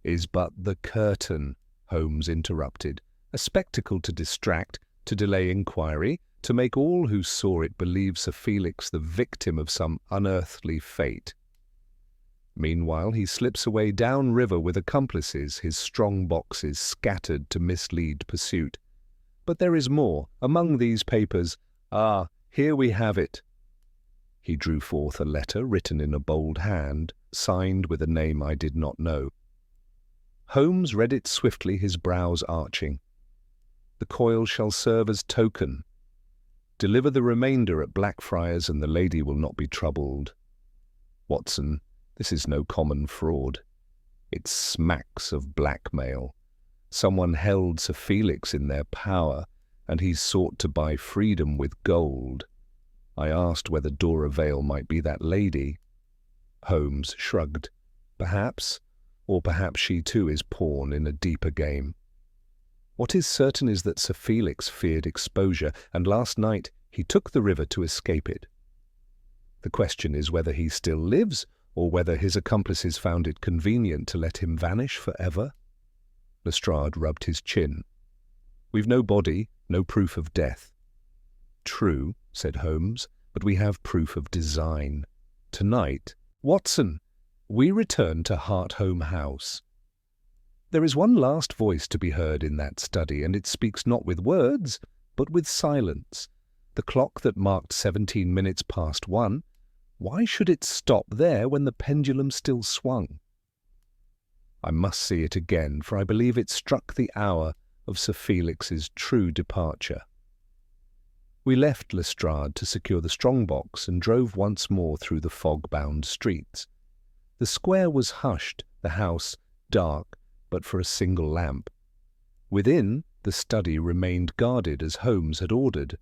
"Is but the curtain," Holmes interrupted. "A spectacle to distract, to delay inquiry, to make all who saw it believe Sir Felix the victim of some unearthly fate. Meanwhile he slips away down-river with accomplices, his strong boxes scattered to mislead pursuit. But there is more. Among these papers— Ah, here we have it." He drew forth a letter written in a bold hand, signed with a name I did not know. Holmes read it swiftly, his brows arching. "The coil shall serve as token. Deliver the remainder at Blackfriars and the lady will not be troubled. Watson, this is no common fraud. It smacks of blackmail. Someone held Sir Felix in their power, and he sought to buy freedom with gold. I asked whether Dora Vale might be that lady." Holmes shrugged. "Perhaps. Or perhaps she too is pawn in a deeper game. What is certain is that Sir Felix feared exposure, and last night he took the river to escape it. The question is whether he still lives, or whether his accomplices found it convenient to let him vanish forever. Lestrade rubbed his chin. We've no body, no proof of death. True, said Holmes, but we have proof of design. Tonight, Watson, we return to Hartholme House. There is one last voice to be heard in that study, and it speaks not with words, but with silence. The clock that marked 17 minutes past 1, why should it stop there when the pendulum still swung? I must see it again, for I believe it struck the hour of Sir Felix's true departure. We left Lestrade to secure the strong-box and drove once more through the fog-bound streets. The square was hushed, the house dark, but for a single lamp. Within, the study remained guarded as Holmes had ordered.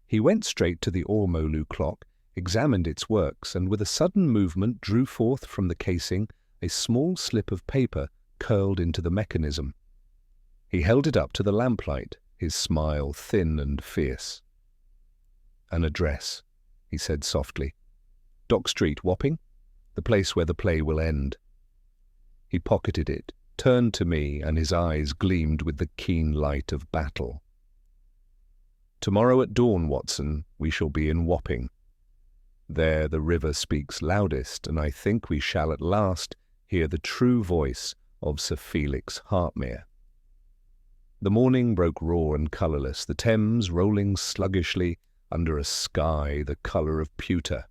He went straight to the ormolu clock, examined its works, and with a sudden movement drew forth from the casing a small slip of paper curled into the mechanism. He held it up to the lamplight, his smile thin and fierce. An address, he said softly. Dock Street, Wapping, the place where the play will end. He pocketed it, turned to me, and his eyes gleamed with the keen light of battle. Tomorrow at dawn, Watson, we shall be in Wapping. There the river speaks loudest, and I think we shall at last hear the true voice of Sir Felix Hartmere. The morning broke raw and colourless, the Thames rolling sluggishly under a sky the colour of pewter.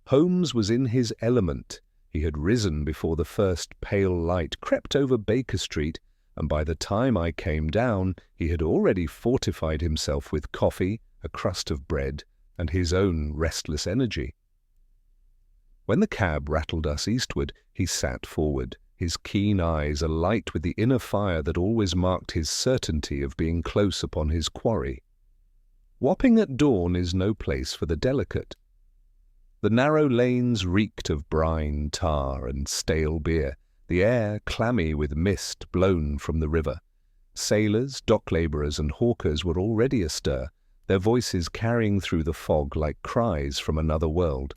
Holmes was in his element. He had risen before the first pale light crept over Baker Street, and by the time I came down he had already fortified himself with coffee, a crust of bread, and his own restless energy. When the cab rattled us eastward, he sat forward, his keen eyes alight with the inner fire that always marked his certainty of being close upon his quarry. Wapping at dawn is no place for the delicate. The narrow lanes reeked of brine, tar, and stale beer, the air clammy with mist blown from the river. Sailors, dock labourers, and hawkers were already astir, their voices carrying through the fog like cries from another world.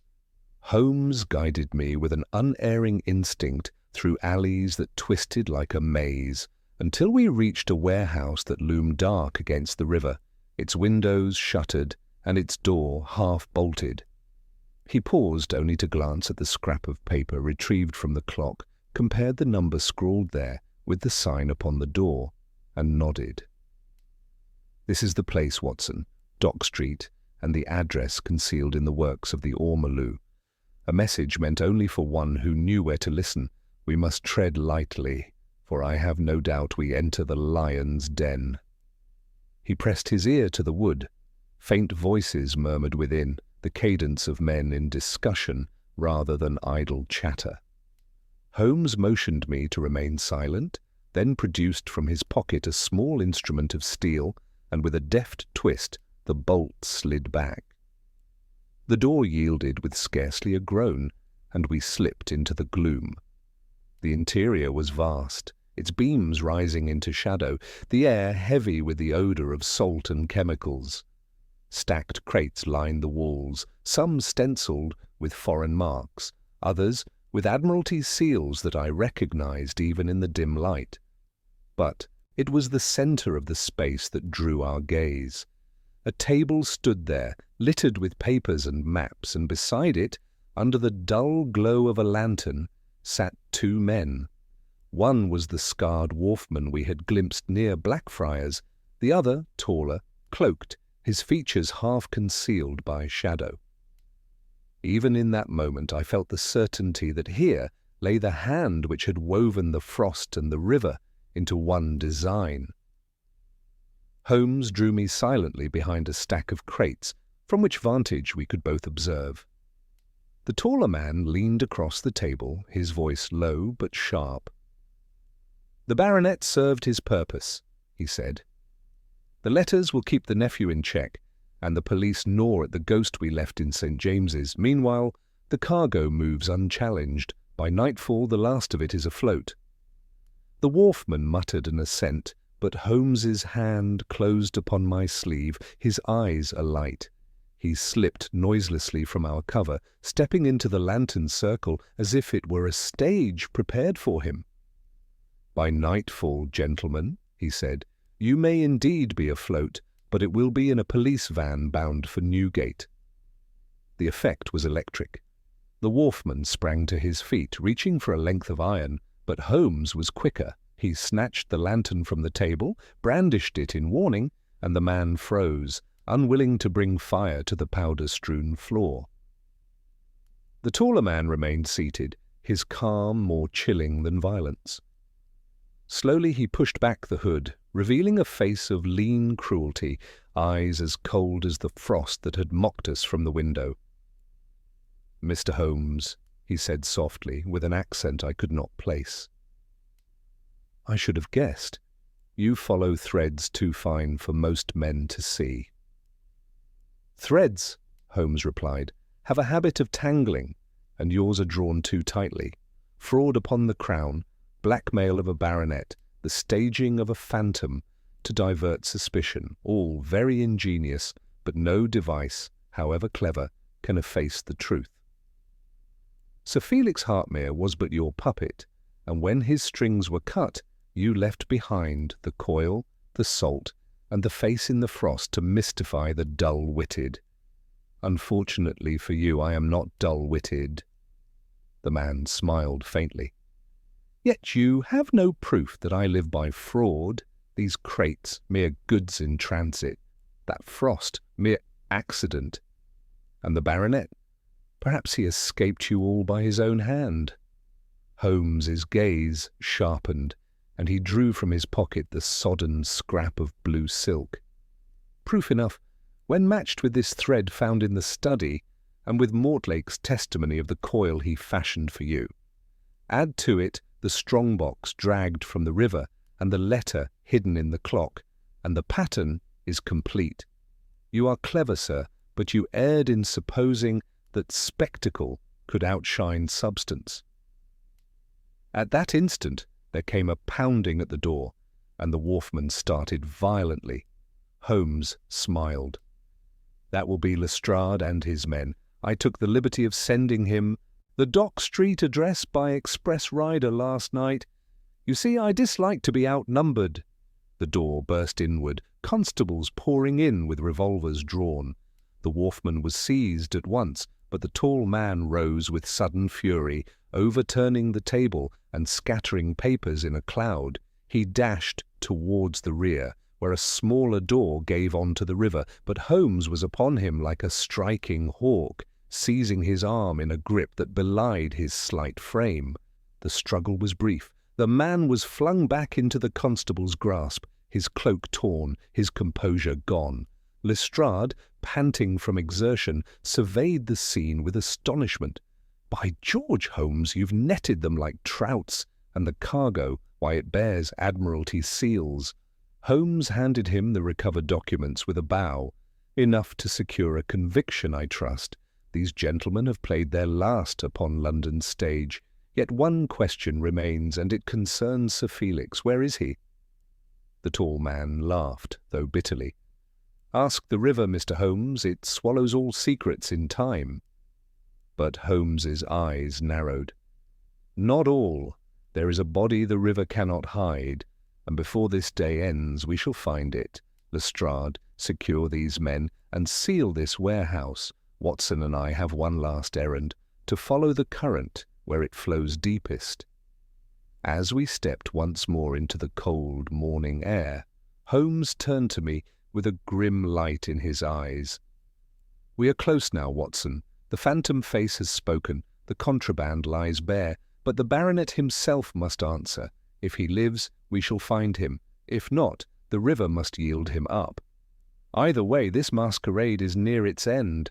Holmes guided me with an unerring instinct through alleys that twisted like a maze, until we reached a warehouse that loomed dark against the river, its windows shuttered and its door half-bolted. He paused only to glance at the scrap of paper retrieved from the clock, compared the number scrawled there with the sign upon the door, and nodded. This is the place, Watson, Dock Street, and the address concealed in the works of the ormolu. A message meant only for one who knew where to listen. We must tread lightly, for I have no doubt we enter the lion's den. He pressed his ear to the wood. Faint voices murmured within, the cadence of men in discussion rather than idle chatter. Holmes motioned me to remain silent, then produced from his pocket a small instrument of steel, and with a deft twist the bolt slid back. The door yielded with scarcely a groan, and we slipped into the gloom. The interior was vast, its beams rising into shadow, the air heavy with the odour of salt and chemicals. Stacked crates lined the walls, some stencilled with foreign marks, others with Admiralty seals that I recognized even in the dim light. But it was the centre of the space that drew our gaze. A table stood there, littered with papers and maps, and beside it, under the dull glow of a lantern, sat two men. One was the scarred wharfman we had glimpsed near Blackfriars, the other, taller, cloaked, his features half concealed by shadow. Even in that moment I felt the certainty that here lay the hand which had woven the frost and the river into one design. Holmes drew me silently behind a stack of crates, from which vantage we could both observe. The taller man leaned across the table, his voice low but sharp. "The baronet served his purpose," he said. "The letters will keep the nephew in check, and the police gnaw at the ghost we left in St. James's. Meanwhile, the cargo moves unchallenged, By nightfall the last of it is afloat." The wharfman muttered an assent, but Holmes's hand closed upon my sleeve, his eyes alight. He slipped noiselessly from our cover, stepping into the lantern circle as if it were a stage prepared for him. "By nightfall, gentlemen," he said, "you may indeed be afloat, but it will be in a police van bound for Newgate." The effect was electric. The wharfman sprang to his feet, reaching for a length of iron, but Holmes was quicker. He snatched the lantern from the table, brandished it in warning, and the man froze, unwilling to bring fire to the powder-strewn floor. The taller man remained seated, his calm more chilling than violence. Slowly he pushed back the hood, revealing a face of lean cruelty, eyes as cold as the frost that had mocked us from the window. "Mr. Holmes," he said softly, with an accent I could not place. "I should have guessed. You follow threads too fine for most men to see." "Threads," Holmes replied, "have a habit of tangling, and yours are drawn too tightly. Fraud upon the crown, blackmail of a baronet, the staging of a phantom to divert suspicion, all very ingenious, but no device, however clever, can efface the truth. Sir Felix Hartmere was but your puppet, and when his strings were cut, you left behind the coil, the salt, and the face in the frost to mystify the dull-witted. Unfortunately for you, I am not dull-witted." The man smiled faintly. "Yet you have no proof that I live by fraud. These crates, mere goods in transit. That frost, mere accident. And the baronet? Perhaps he escaped you all by his own hand." Holmes's gaze sharpened, and he drew from his pocket the sodden scrap of blue silk. "Proof enough, when matched with this thread found in the study, and with Mortlake's testimony of the coil he fashioned for you. Add to it the strong-box dragged from the river, and the letter hidden in the clock, and the pattern is complete. You are clever, sir, but you erred in supposing that spectacle could outshine substance." At that instant there came a pounding at the door, and the wharfman started violently. Holmes smiled. "That will be Lestrade and his men. I took the liberty of sending him the Dock Street address by express rider last night. You see, I dislike to be outnumbered." The door burst inward, constables pouring in with revolvers drawn. The wharfman was seized at once, but the tall man rose with sudden fury, overturning the table and scattering papers in a cloud. He dashed towards the rear, where a smaller door gave onto the river, but Holmes was upon him like a striking hawk, seizing his arm in a grip that belied his slight frame. The struggle was brief. The man was flung back into the constable's grasp, his cloak torn, his composure gone. Lestrade, panting from exertion, surveyed the scene with astonishment. "By George, Holmes, you've netted them like trouts, and the cargo, why, it bears Admiralty seals." Holmes handed him the recovered documents with a bow. "Enough to secure a conviction, I trust. These gentlemen have played their last upon London's stage. Yet one question remains, and it concerns Sir Felix. Where is he?" The tall man laughed, though bitterly. "Ask the river, Mr. Holmes. It swallows all secrets in time." But Holmes's eyes narrowed. "Not all. There is a body the river cannot hide, and before this day ends we shall find it. Lestrade, secure these men, and seal this warehouse. Watson and I have one last errand, to follow the current where it flows deepest." As we stepped once more into the cold morning air, Holmes turned to me with a grim light in his eyes. "We are close now, Watson. The phantom face has spoken, the contraband lies bare, but the baronet himself must answer. If he lives, we shall find him. If not, the river must yield him up. Either way, this masquerade is near its end."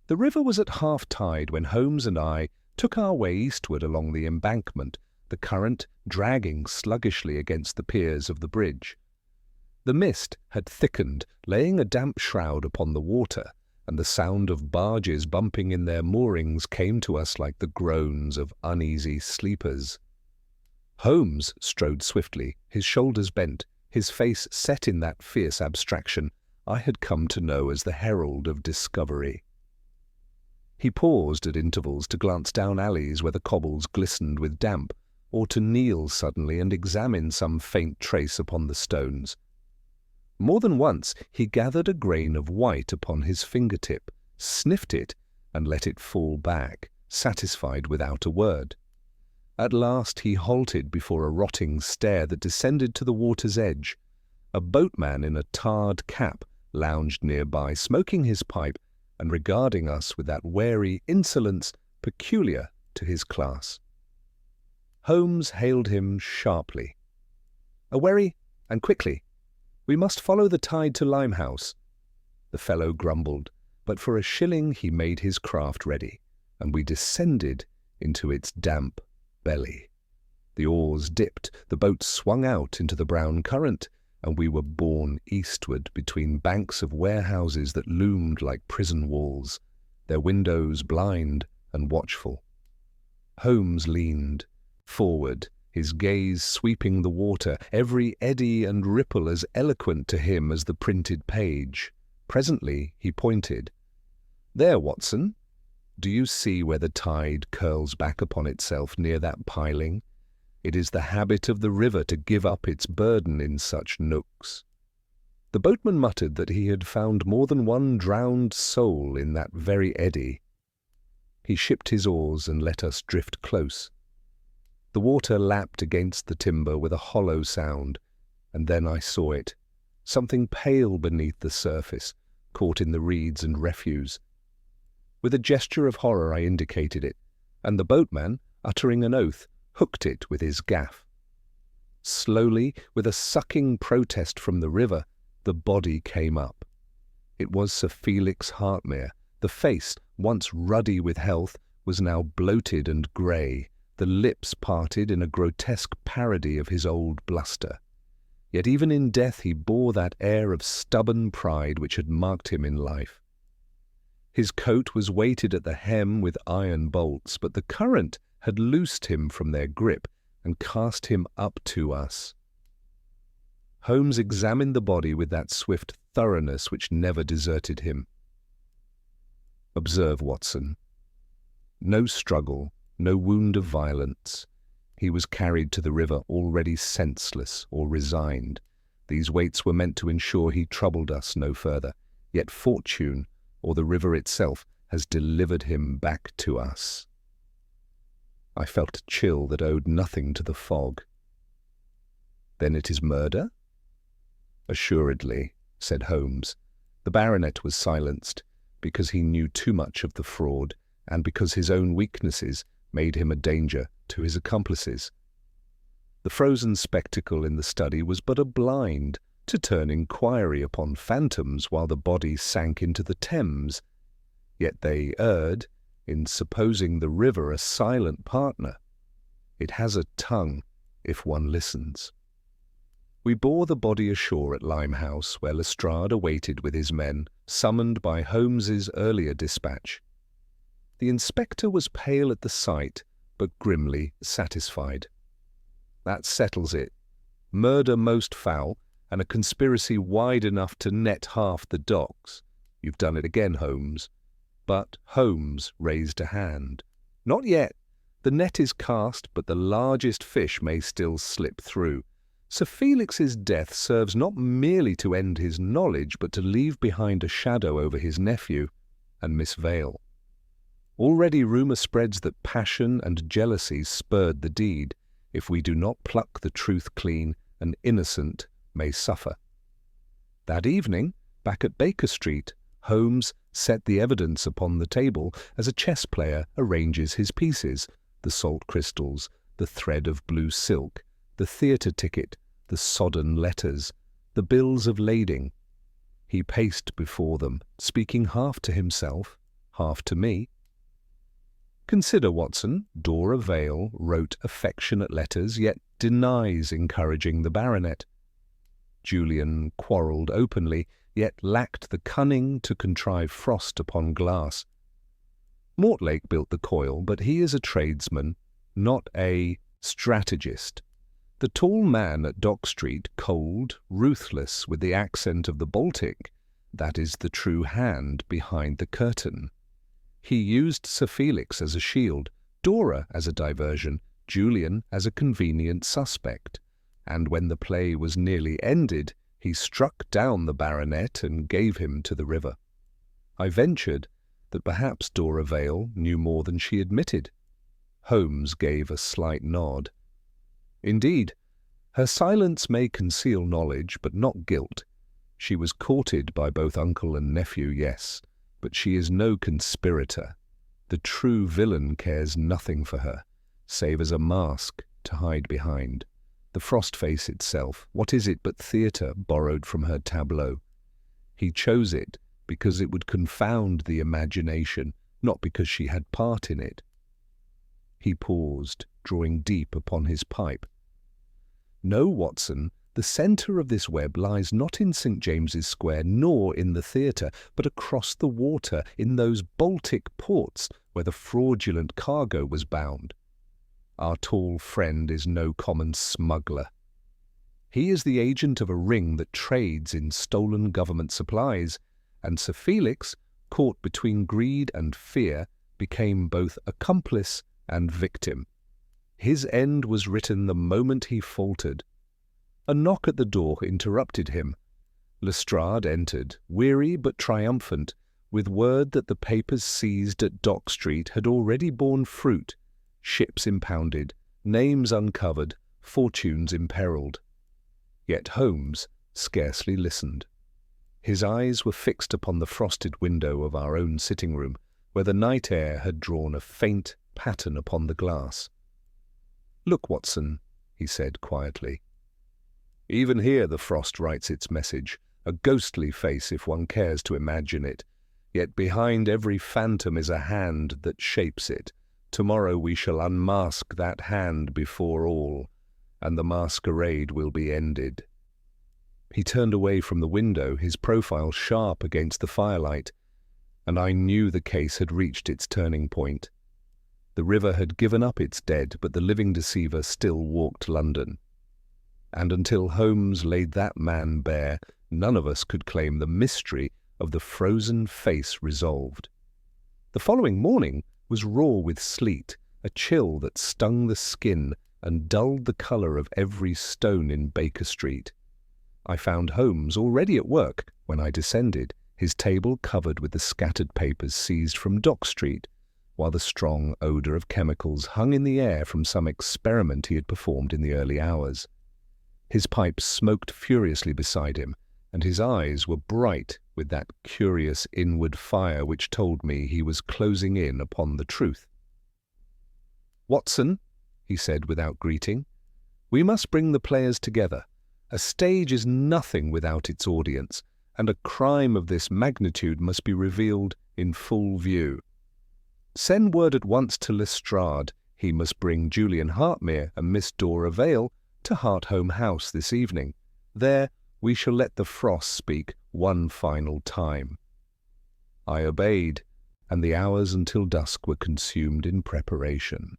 The river was at half-tide when Holmes and I took our way eastward along the embankment, the current dragging sluggishly against the piers of the bridge. The mist had thickened, laying a damp shroud upon the water, and the sound of barges bumping in their moorings came to us like the groans of uneasy sleepers. Holmes strode swiftly, his shoulders bent, his face set in that fierce abstraction I had come to know as the herald of discovery. He paused at intervals to glance down alleys where the cobbles glistened with damp, or to kneel suddenly and examine some faint trace upon the stones. More than once he gathered a grain of white upon his fingertip, sniffed it, and let it fall back, satisfied without a word. At last he halted before a rotting stair that descended to the water's edge. A boatman in a tarred cap lounged nearby, smoking his pipe and regarding us with that wary insolence peculiar to his class. Holmes hailed him sharply. "Away, and quickly. We must follow the tide to Limehouse." The fellow grumbled, but for a shilling he made his craft ready, and we descended into its damp belly. The oars dipped, the boat swung out into the brown current, and we were borne eastward between banks of warehouses that loomed like prison walls, their windows blind and watchful. Holmes leaned forward, his gaze sweeping the water, every eddy and ripple as eloquent to him as the printed page. Presently he pointed. "There, Watson. Do you see where the tide curls back upon itself near that piling? It is the habit of the river to give up its burden in such nooks." The boatman muttered that he had found more than one drowned soul in that very eddy. He shipped his oars and let us drift close. The water lapped against the timber with a hollow sound, and then I saw it, something pale beneath the surface, caught in the reeds and refuse. With a gesture of horror I indicated it, and the boatman, uttering an oath, hooked it with his gaff. Slowly, with a sucking protest from the river, the body came up. It was Sir Felix Hartmere. The face, once ruddy with health, was now bloated and grey, the lips parted in a grotesque parody of his old bluster. Yet even in death he bore that air of stubborn pride which had marked him in life. His coat was weighted at the hem with iron bolts, but the current had loosed him from their grip and cast him up to us. Holmes examined the body with that swift thoroughness which never deserted him. "Observe, Watson. No struggle, no wound of violence. He was carried to the river already senseless or resigned. These weights were meant to ensure he troubled us no further. Yet fortune, or the river itself, has delivered him back to us." I felt a chill that owed nothing to the fog. "Then it is murder?" "Assuredly," said Holmes. The baronet was silenced, because he knew too much of the fraud, and because his own weaknesses made him a danger to his accomplices. The frozen spectacle in the study was but a blind to turn inquiry upon phantoms while the body sank into the Thames. Yet they erred in supposing the river a silent partner. It has a tongue, if one listens. We bore the body ashore at Limehouse, where Lestrade awaited with his men, summoned by Holmes's earlier dispatch. The inspector was pale at the sight, but grimly satisfied. "That settles it. Murder most foul, and a conspiracy wide enough to net half the docks. You've done it again, Holmes." But Holmes raised a hand. "Not yet. The net is cast, but the largest fish may still slip through. Sir Felix's death serves not merely to end his knowledge, but to leave behind a shadow over his nephew and Miss Vale. Already rumour spreads that passion and jealousy spurred the deed. If we do not pluck the truth clean, an innocent may suffer." That evening, back at Baker Street, Holmes set the evidence upon the table as a chess player arranges his pieces: the salt crystals, the thread of blue silk, the theatre ticket, the sodden letters, the bills of lading. He paced before them, speaking half to himself, half to me. "Consider, Watson, Dora Vale wrote affectionate letters, yet denies encouraging the baronet. Julian quarrelled openly, yet lacked the cunning to contrive frost upon glass. Mortlake built the coil, but he is a tradesman, not a strategist. The tall man at Dock Street, cold, ruthless, with the accent of the Baltic, that is the true hand behind the curtain. He used Sir Felix as a shield, Dora as a diversion, Julian as a convenient suspect, and when the play was nearly ended, he struck down the baronet and gave him to the river. I ventured that perhaps Dora Vale knew more than she admitted. Holmes gave a slight nod. Indeed, her silence may conceal knowledge, but not guilt. She was courted by both uncle and nephew, yes, but she is no conspirator. The true villain cares nothing for her, save as a mask to hide behind. The frost face itself, what is it but theatre borrowed from her tableau? He chose it because it would confound the imagination, not because she had part in it. He paused, drawing deep upon his pipe. No, Watson, the centre of this web lies not in St. James's Square nor in the theatre, but across the water in those Baltic ports where the fraudulent cargo was bound. Our tall friend is no common smuggler. He is the agent of a ring that trades in stolen government supplies, and Sir Felix, caught between greed and fear, became both accomplice and victim. His end was written the moment he faltered. A knock at the door interrupted him. Lestrade entered, weary but triumphant, with word that the papers seized at Dock Street had already borne fruit, ships impounded, names uncovered, fortunes imperilled. Yet Holmes scarcely listened. His eyes were fixed upon the frosted window of our own sitting-room, where the night air had drawn a faint pattern upon the glass. "Look, Watson," he said quietly. "Even here the frost writes its message, a ghostly face if one cares to imagine it. Yet behind every phantom is a hand that shapes it. Tomorrow we shall unmask that hand before all, and the masquerade will be ended." He turned away from the window, his profile sharp against the firelight, and I knew the case had reached its turning point. The river had given up its dead, but the living deceiver still walked London. And until Holmes laid that man bare, none of us could claim the mystery of the frozen face resolved. The following morning was raw with sleet, a chill that stung the skin and dulled the colour of every stone in Baker Street. I found Holmes already at work when I descended, his table covered with the scattered papers seized from Dock Street, while the strong odour of chemicals hung in the air from some experiment he had performed in the early hours. His pipe smoked furiously beside him, and his eyes were bright with that curious inward fire which told me he was closing in upon the truth. "Watson," he said without greeting, "we must bring the players together. A stage is nothing without its audience, and a crime of this magnitude must be revealed in full view. Send word at once to Lestrade. He must bring Julian Hartmere and Miss Dora Vale to Hartholme House this evening. There we shall let the frost speak one final time." I obeyed, and the hours until dusk were consumed in preparation.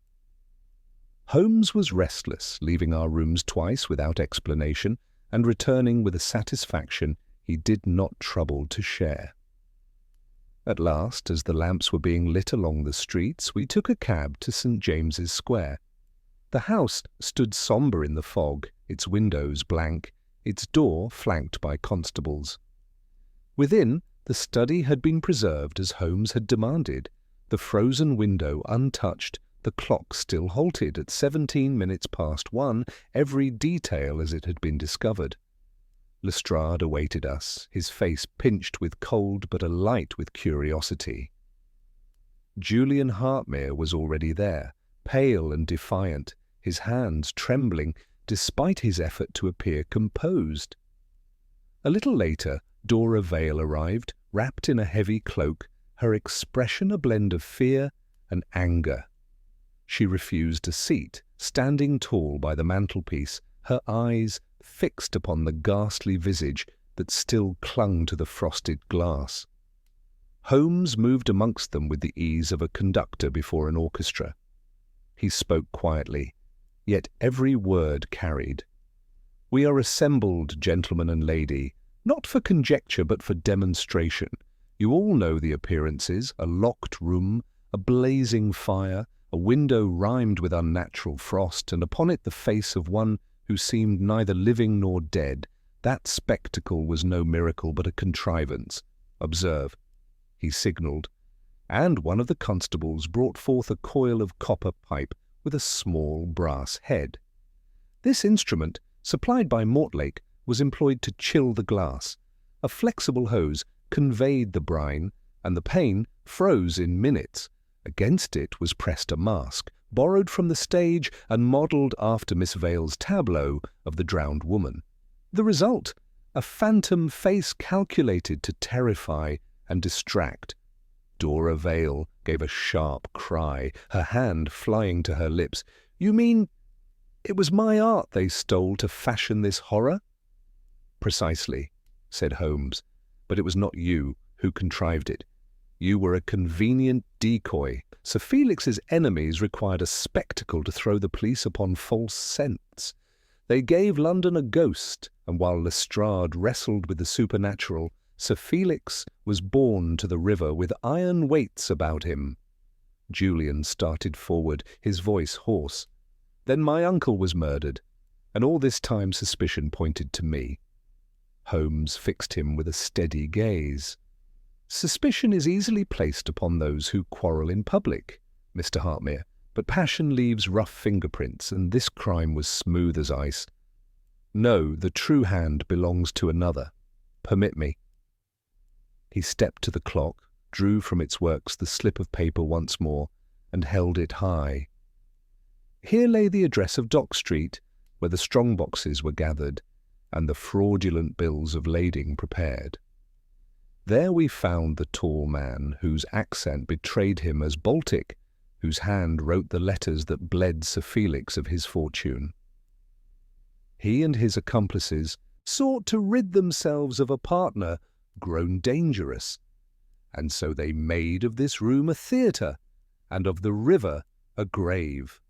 Holmes was restless, leaving our rooms twice without explanation, and returning with a satisfaction he did not trouble to share. At last, as the lamps were being lit along the streets, we took a cab to St. James's Square. The house stood sombre in the fog, its windows blank, its door flanked by constables. Within, the study had been preserved as Holmes had demanded, the frozen window untouched, the clock still halted at 17 minutes past 1, every detail as it had been discovered. Lestrade awaited us, his face pinched with cold but alight with curiosity. Julian Hartmere was already there, pale and defiant, his hands trembling, despite his effort to appear composed. A little later, Dora Vale arrived, wrapped in a heavy cloak, her expression a blend of fear and anger. She refused a seat, standing tall by the mantelpiece, her eyes fixed upon the ghastly visage that still clung to the frosted glass. Holmes moved amongst them with the ease of a conductor before an orchestra. He spoke quietly, yet every word carried. "We are assembled, gentleman and lady, not for conjecture but for demonstration. You all know the appearances: a locked room, a blazing fire, a window rimed with unnatural frost, and upon it the face of one who seemed neither living nor dead. That spectacle was no miracle, but a contrivance. Observe." He signalled, and one of the constables brought forth a coil of copper pipe with a small brass head. This instrument, supplied by Mortlake, was employed to chill the glass. A flexible hose conveyed the brine, and the pane froze in minutes. Against it was pressed a mask, borrowed from the stage and modelled after Miss Vale's tableau of the drowned woman. The result, a phantom face calculated to terrify and distract. Dora Vale gave a sharp cry, her hand flying to her lips. "You mean it was my art they stole to fashion this horror?" "Precisely," said Holmes, "but it was not you who contrived it. You were a convenient decoy. Sir Felix's enemies required a spectacle to throw the police upon false scents. They gave London a ghost, and while Lestrade wrestled with the supernatural, Sir Felix was borne to the river with iron weights about him." Julian started forward, his voice hoarse. "Then my uncle was murdered, and all this time suspicion pointed to me." Holmes fixed him with a steady gaze. "Suspicion is easily placed upon those who quarrel in public, Mr. Hartmere, but passion leaves rough fingerprints, and this crime was smooth as ice. No, the true hand belongs to another. Permit me." He stepped to the clock, drew from its works the slip of paper once more, and held it high. Here lay the address of Dock Street, where the strong boxes were gathered, and the fraudulent bills of lading prepared. There we found the tall man, whose accent betrayed him as Baltic, whose hand wrote the letters that bled Sir Felix of his fortune. He and his accomplices sought to rid themselves of a partner grown dangerous, and so they made of this room a theatre, and of the river a grave.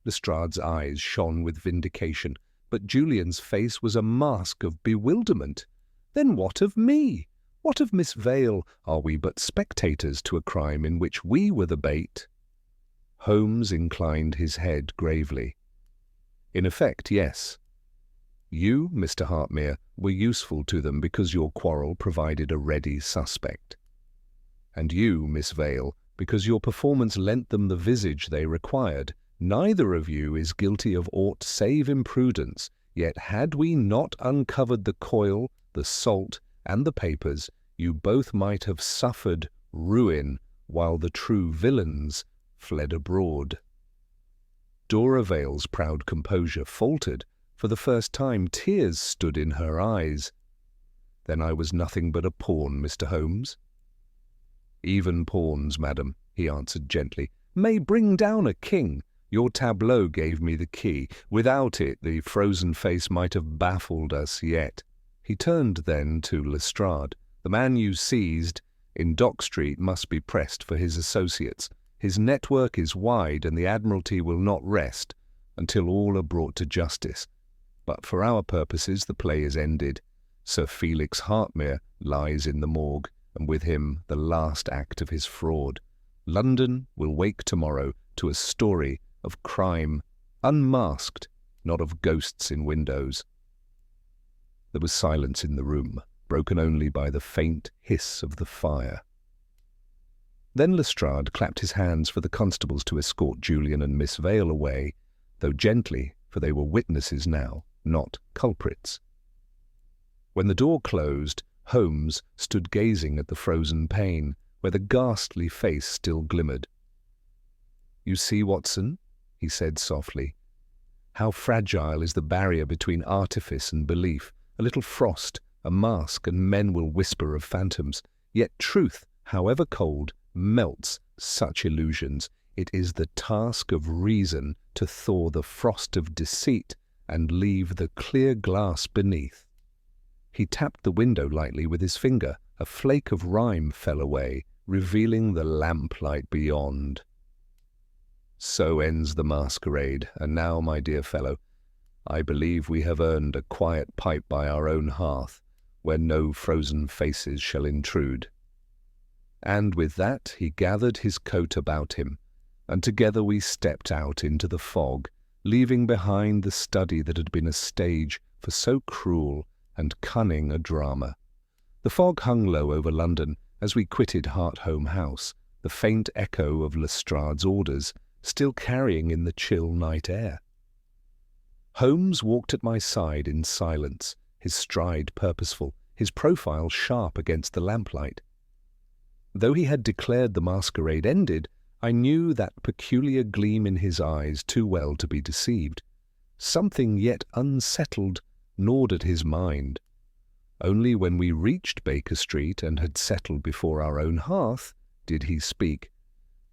Lestrade's eyes shone with vindication, but Julian's face was a mask of bewilderment. "Then what of me? What of Miss Vale? Are we but spectators to a crime in which we were the bait?" Holmes inclined his head gravely. "In effect, yes. You, Mr. Hartmere, were useful to them because your quarrel provided a ready suspect. And you, Miss Vale, because your performance lent them the visage they required. Neither of you is guilty of aught save imprudence, yet had we not uncovered the coil, the salt, and the papers, you both might have suffered ruin while the true villains fled abroad." Dora Vale's proud composure faltered. For the first time tears stood in her eyes. "Then I was nothing but a pawn, Mr. Holmes?" "Even pawns, madam," he answered gently, "may bring down a king. Your tableau gave me the key. Without it, the frozen face might have baffled us yet." He turned then to Lestrade. "The man you seized in Dock Street must be pressed for his associates. His network is wide, and the Admiralty will not rest until all are brought to justice. But for our purposes the play is ended. Sir Felix Hartmere lies in the morgue, and with him the last act of his fraud. London will wake tomorrow to a story of crime, unmasked, not of ghosts in windows." There was silence in the room, broken only by the faint hiss of the fire. Then Lestrade clapped his hands for the constables to escort Julian and Miss Vale away, though gently, for they were witnesses now, not culprits. When the door closed, Holmes stood gazing at the frozen pane, where the ghastly face still glimmered. "You see, Watson," he said softly, "how fragile is the barrier between artifice and belief. A little frost, a mask, and men will whisper of phantoms. Yet truth, however cold, melts such illusions. It is the task of reason to thaw the frost of deceit and leave the clear glass beneath." He tapped the window lightly with his finger. A flake of rime fell away, revealing the lamplight beyond. So ends the masquerade, and now, my dear fellow, I believe we have earned a quiet pipe by our own hearth, where no frozen faces shall intrude. And with that he gathered his coat about him, and together we stepped out into the fog, leaving behind the study that had been a stage for so cruel and cunning a drama. The fog hung low over London as we quitted Holmes House, the faint echo of Lestrade's orders still carrying in the chill night air. Holmes walked at my side in silence, his stride purposeful, his profile sharp against the lamplight. Though he had declared the masquerade ended, I knew that peculiar gleam in his eyes too well to be deceived. Something yet unsettled gnawed at his mind. Only when we reached Baker Street and had settled before our own hearth did he speak,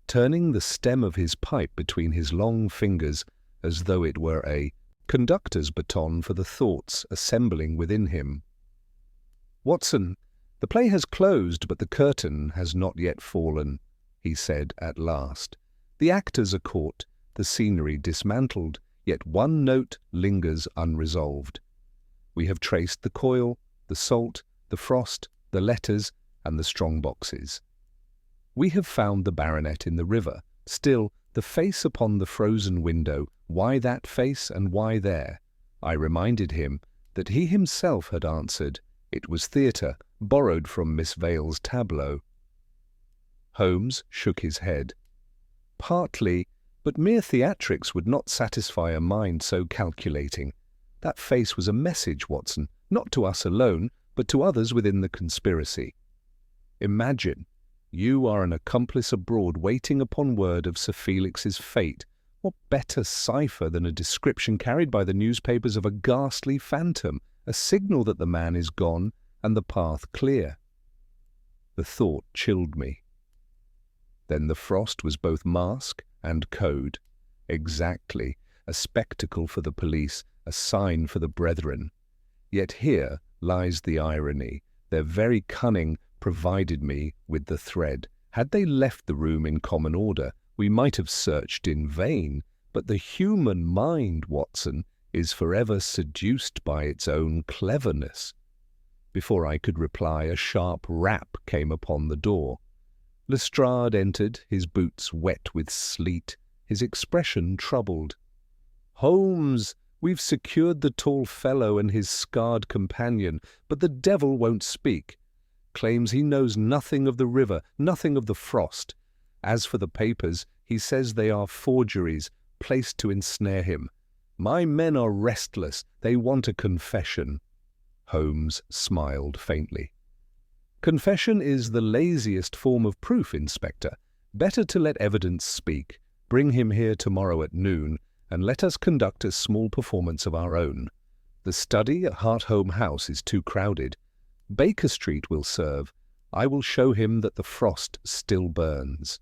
turning the stem of his pipe between his long fingers as though it were a conductor's baton for the thoughts assembling within him. "Watson, the play has closed, but the curtain has not yet fallen," he said at last. "The actors are caught, the scenery dismantled, yet one note lingers unresolved. We have traced the coil, the salt, the frost, the letters, and the strong boxes. We have found the baronet in the river. Still, the face upon the frozen window, why that face and why there? I reminded him that he himself had answered, it was theatre, borrowed from Miss Vale's tableau. Holmes shook his head. Partly, but mere theatrics would not satisfy a mind so calculating. That face was a message, Watson, not to us alone, but to others within the conspiracy. Imagine, you are an accomplice abroad waiting upon word of Sir Felix's fate. What better cipher than a description carried by the newspapers of a ghastly phantom, a signal that the man is gone and the path clear? The thought chilled me. Then the frost was both mask and code. Exactly, a spectacle for the police, a sign for the brethren. Yet here lies the irony. Their very cunning provided me with the thread. Had they left the room in common order, we might have searched in vain, but the human mind, Watson, is forever seduced by its own cleverness. Before I could reply, a sharp rap came upon the door. Lestrade entered, his boots wet with sleet, his expression troubled. "Holmes, we've secured the tall fellow and his scarred companion, but the devil won't speak. Claims he knows nothing of the river, nothing of the frost. As for the papers, he says they are forgeries, placed to ensnare him. My men are restless, they want a confession." Holmes smiled faintly. "Confession is the laziest form of proof, Inspector. Better to let evidence speak. Bring him here tomorrow at noon, and let us conduct a small performance of our own. The study at Holmes House is too crowded. Baker Street will serve. I will show him that the frost still burns."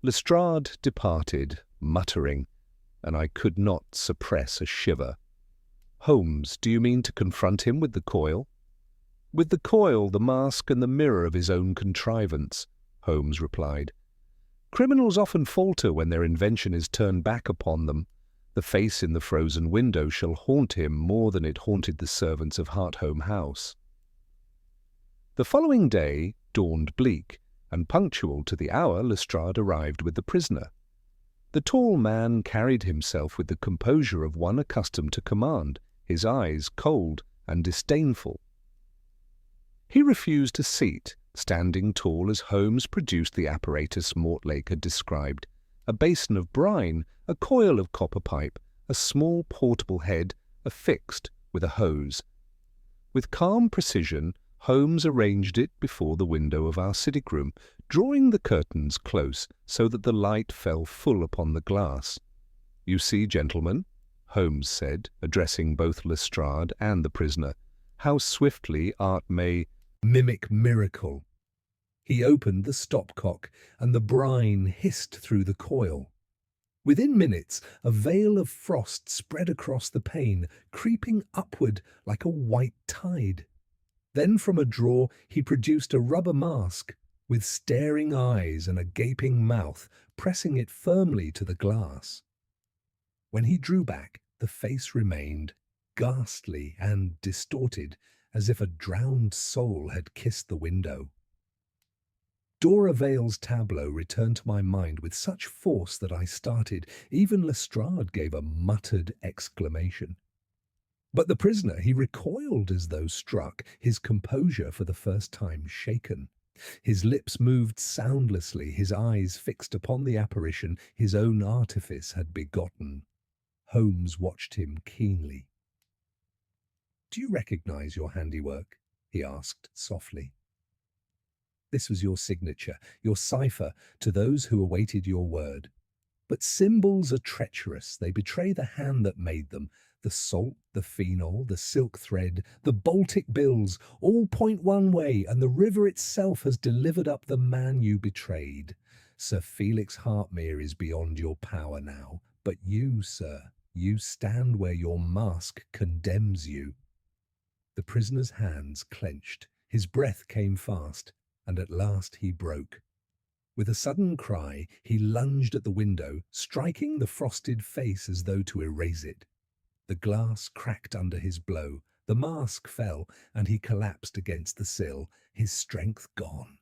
Lestrade departed, muttering, and I could not suppress a shiver. "Holmes, do you mean to confront him with the coil?" "With the coil, the mask, and the mirror of his own contrivance," Holmes replied. "Criminals often falter when their invention is turned back upon them. The face in the frozen window shall haunt him more than it haunted the servants of Holmes House." The following day dawned bleak, and punctual to the hour Lestrade arrived with the prisoner. The tall man carried himself with the composure of one accustomed to command, his eyes cold and disdainful. He refused a seat, standing tall as Holmes produced the apparatus Mortlake had described, a basin of brine, a coil of copper pipe, a small portable head affixed with a hose. With calm precision, Holmes arranged it before the window of our sitting room, drawing the curtains close so that the light fell full upon the glass. "You see, gentlemen," Holmes said, addressing both Lestrade and the prisoner, "how swiftly art may mimic miracle." He opened the stopcock, and the brine hissed through the coil. Within minutes, a veil of frost spread across the pane, creeping upward like a white tide. Then from a drawer he produced a rubber mask, with staring eyes and a gaping mouth, pressing it firmly to the glass. When he drew back, the face remained ghastly and distorted, as if a drowned soul had kissed the window. Dora Vale's tableau returned to my mind with such force that I started. Even Lestrade gave a muttered exclamation. But the prisoner, he recoiled as though struck, his composure for the first time shaken. His lips moved soundlessly, his eyes fixed upon the apparition his own artifice had begotten. Holmes watched him keenly. "Do you recognize your handiwork?" he asked softly. "This was your signature, your cipher to those who awaited your word. But symbols are treacherous. They betray the hand that made them. The salt, the phenol, the silk thread, the Baltic bills, all point one way, and the river itself has delivered up the man you betrayed. Sir Felix Hartmere is beyond your power now. But you, sir, you stand where your mask condemns you." The prisoner's hands clenched. His breath came fast, and at last he broke. With a sudden cry, he lunged at the window, striking the frosted face as though to erase it. The glass cracked under his blow, the mask fell, and he collapsed against the sill, his strength gone.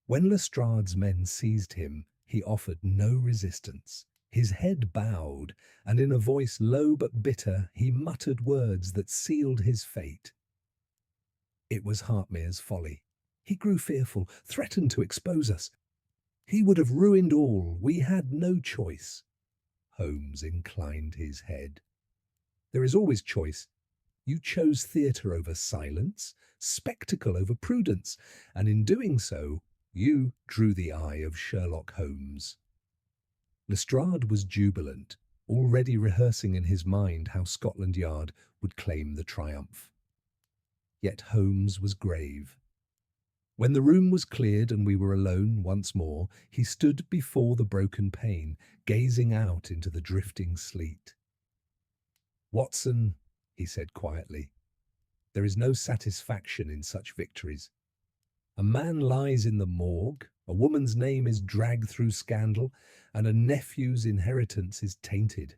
When Lestrade's men seized him, he offered no resistance. His head bowed, and in a voice low but bitter, he muttered words that sealed his fate. It was Hartmere's folly. He grew fearful, threatened to expose us. He would have ruined all. We had no choice. Holmes inclined his head. "There is always choice. You chose theatre over silence, spectacle over prudence, and in doing so, you drew the eye of Sherlock Holmes." Lestrade was jubilant, already rehearsing in his mind how Scotland Yard would claim the triumph. Yet Holmes was grave. When the room was cleared and we were alone once more, he stood before the broken pane, gazing out into the drifting sleet. "Watson," he said quietly, "there is no satisfaction in such victories. A man lies in the morgue, a woman's name is dragged through scandal, and a nephew's inheritance is tainted.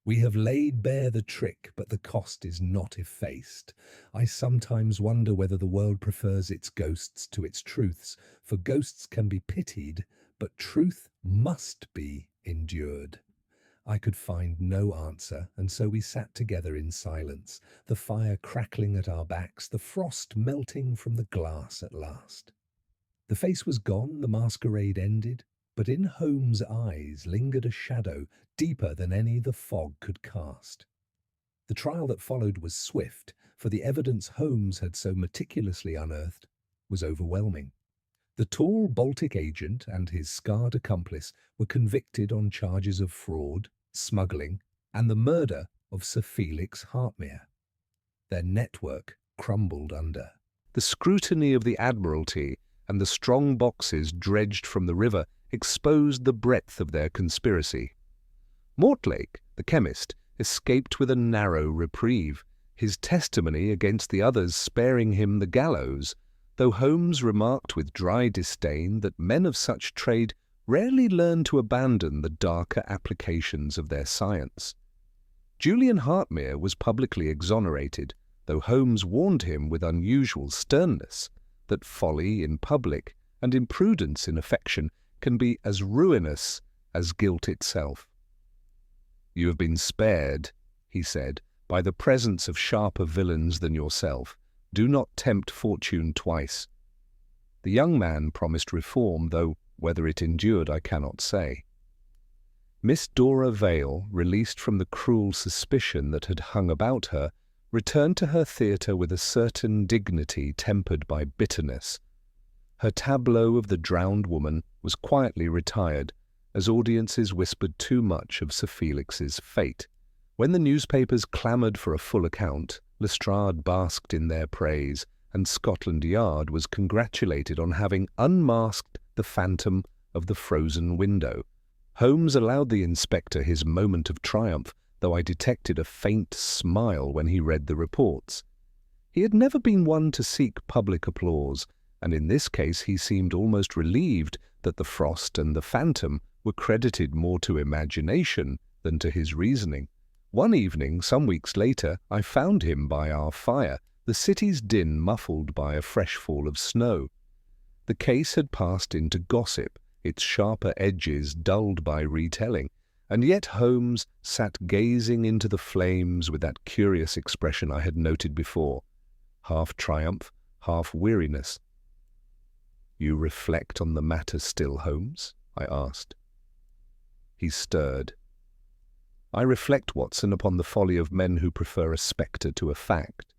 We have laid bare the trick, but the cost is not effaced. I sometimes wonder whether the world prefers its ghosts to its truths, for ghosts can be pitied, but truth must be endured." I could find no answer, and so we sat together in silence, the fire crackling at our backs, the frost melting from the glass at last. The face was gone, the masquerade ended, but in Holmes' eyes lingered a shadow deeper than any the fog could cast. The trial that followed was swift, for the evidence Holmes had so meticulously unearthed was overwhelming. The tall Baltic agent and his scarred accomplice were convicted on charges of fraud, smuggling, and the murder of Sir Felix Hartmere. Their network crumbled under. The scrutiny of the Admiralty and the strong boxes dredged from the river exposed the breadth of their conspiracy. Mortlake, the chemist, escaped with a narrow reprieve, his testimony against the others sparing him the gallows, though Holmes remarked with dry disdain that men of such trade rarely learn to abandon the darker applications of their science. Julian Hartmere was publicly exonerated, though Holmes warned him with unusual sternness that folly in public and imprudence in affection can be as ruinous as guilt itself. "You have been spared," he said, "by the presence of sharper villains than yourself. Do not tempt fortune twice." The young man promised reform, though whether it endured I cannot say. Miss Dora Vale, released from the cruel suspicion that had hung about her, returned to her theatre with a certain dignity tempered by bitterness. Her tableau of the drowned woman was quietly retired, as audiences whispered too much of Sir Felix's fate. When the newspapers clamoured for a full account, Lestrade basked in their praise, and Scotland Yard was congratulated on having unmasked the phantom of the frozen window. Holmes allowed the inspector his moment of triumph, though I detected a faint smile when he read the reports. He had never been one to seek public applause, and in this case he seemed almost relieved that the frost and the phantom were credited more to imagination than to his reasoning. One evening, some weeks later, I found him by our fire, the city's din muffled by a fresh fall of snow. The case had passed into gossip, its sharper edges dulled by retelling, and yet Holmes sat gazing into the flames with that curious expression I had noted before, half triumph, half weariness. "You reflect on the matter still, Holmes?" I asked. He stirred. "I reflect, Watson, upon the folly of men who prefer a spectre to a fact.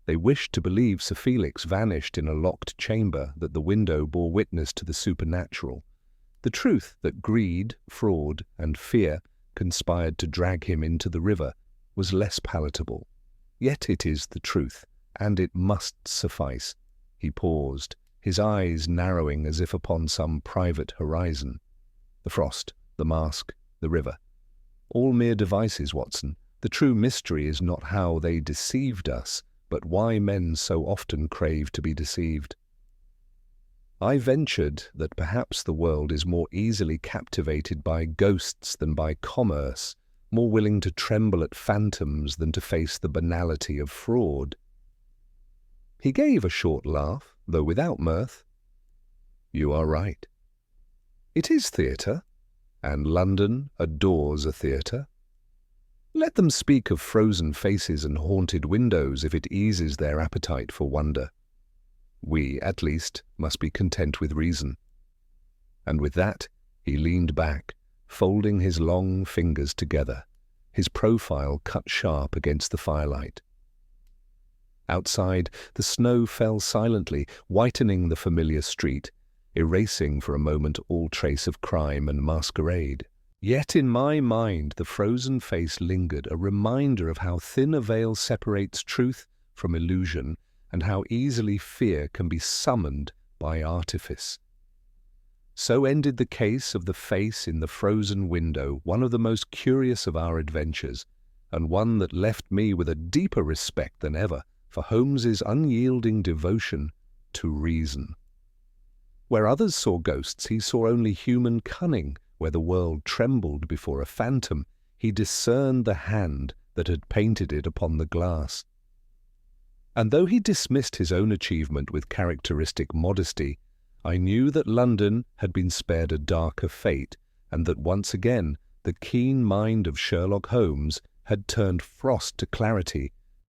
They wished to believe Sir Felix vanished in a locked chamber, that the window bore witness to the supernatural. The truth that greed, fraud, and fear conspired to drag him into the river was less palatable. Yet it is the truth, and it must suffice." He paused, his eyes narrowing as if upon some private horizon. "The frost, the mask, the river. All mere devices, Watson. The true mystery is not how they deceived us, but why men so often crave to be deceived. I ventured that perhaps the world is more easily captivated by ghosts than by commerce, more willing to tremble at phantoms than to face the banality of fraud." He gave a short laugh, though without mirth. "You are right. It is theatre, and London adores a theatre. Let them speak of frozen faces and haunted windows if it eases their appetite for wonder. We, at least, must be content with reason." And with that, he leaned back, folding his long fingers together, his profile cut sharp against the firelight. Outside, the snow fell silently, whitening the familiar street, erasing for a moment all trace of crime and masquerade. Yet in my mind the frozen face lingered, a reminder of how thin a veil separates truth from illusion, and how easily fear can be summoned by artifice. So ended the case of the face in the frozen window, one of the most curious of our adventures, and one that left me with a deeper respect than ever for Holmes's unyielding devotion to reason. Where others saw ghosts, he saw only human cunning. Where the world trembled before a phantom, he discerned the hand that had painted it upon the glass. And though he dismissed his own achievement with characteristic modesty, I knew that London had been spared a darker fate, and that once again the keen mind of Sherlock Holmes had turned frost to clarity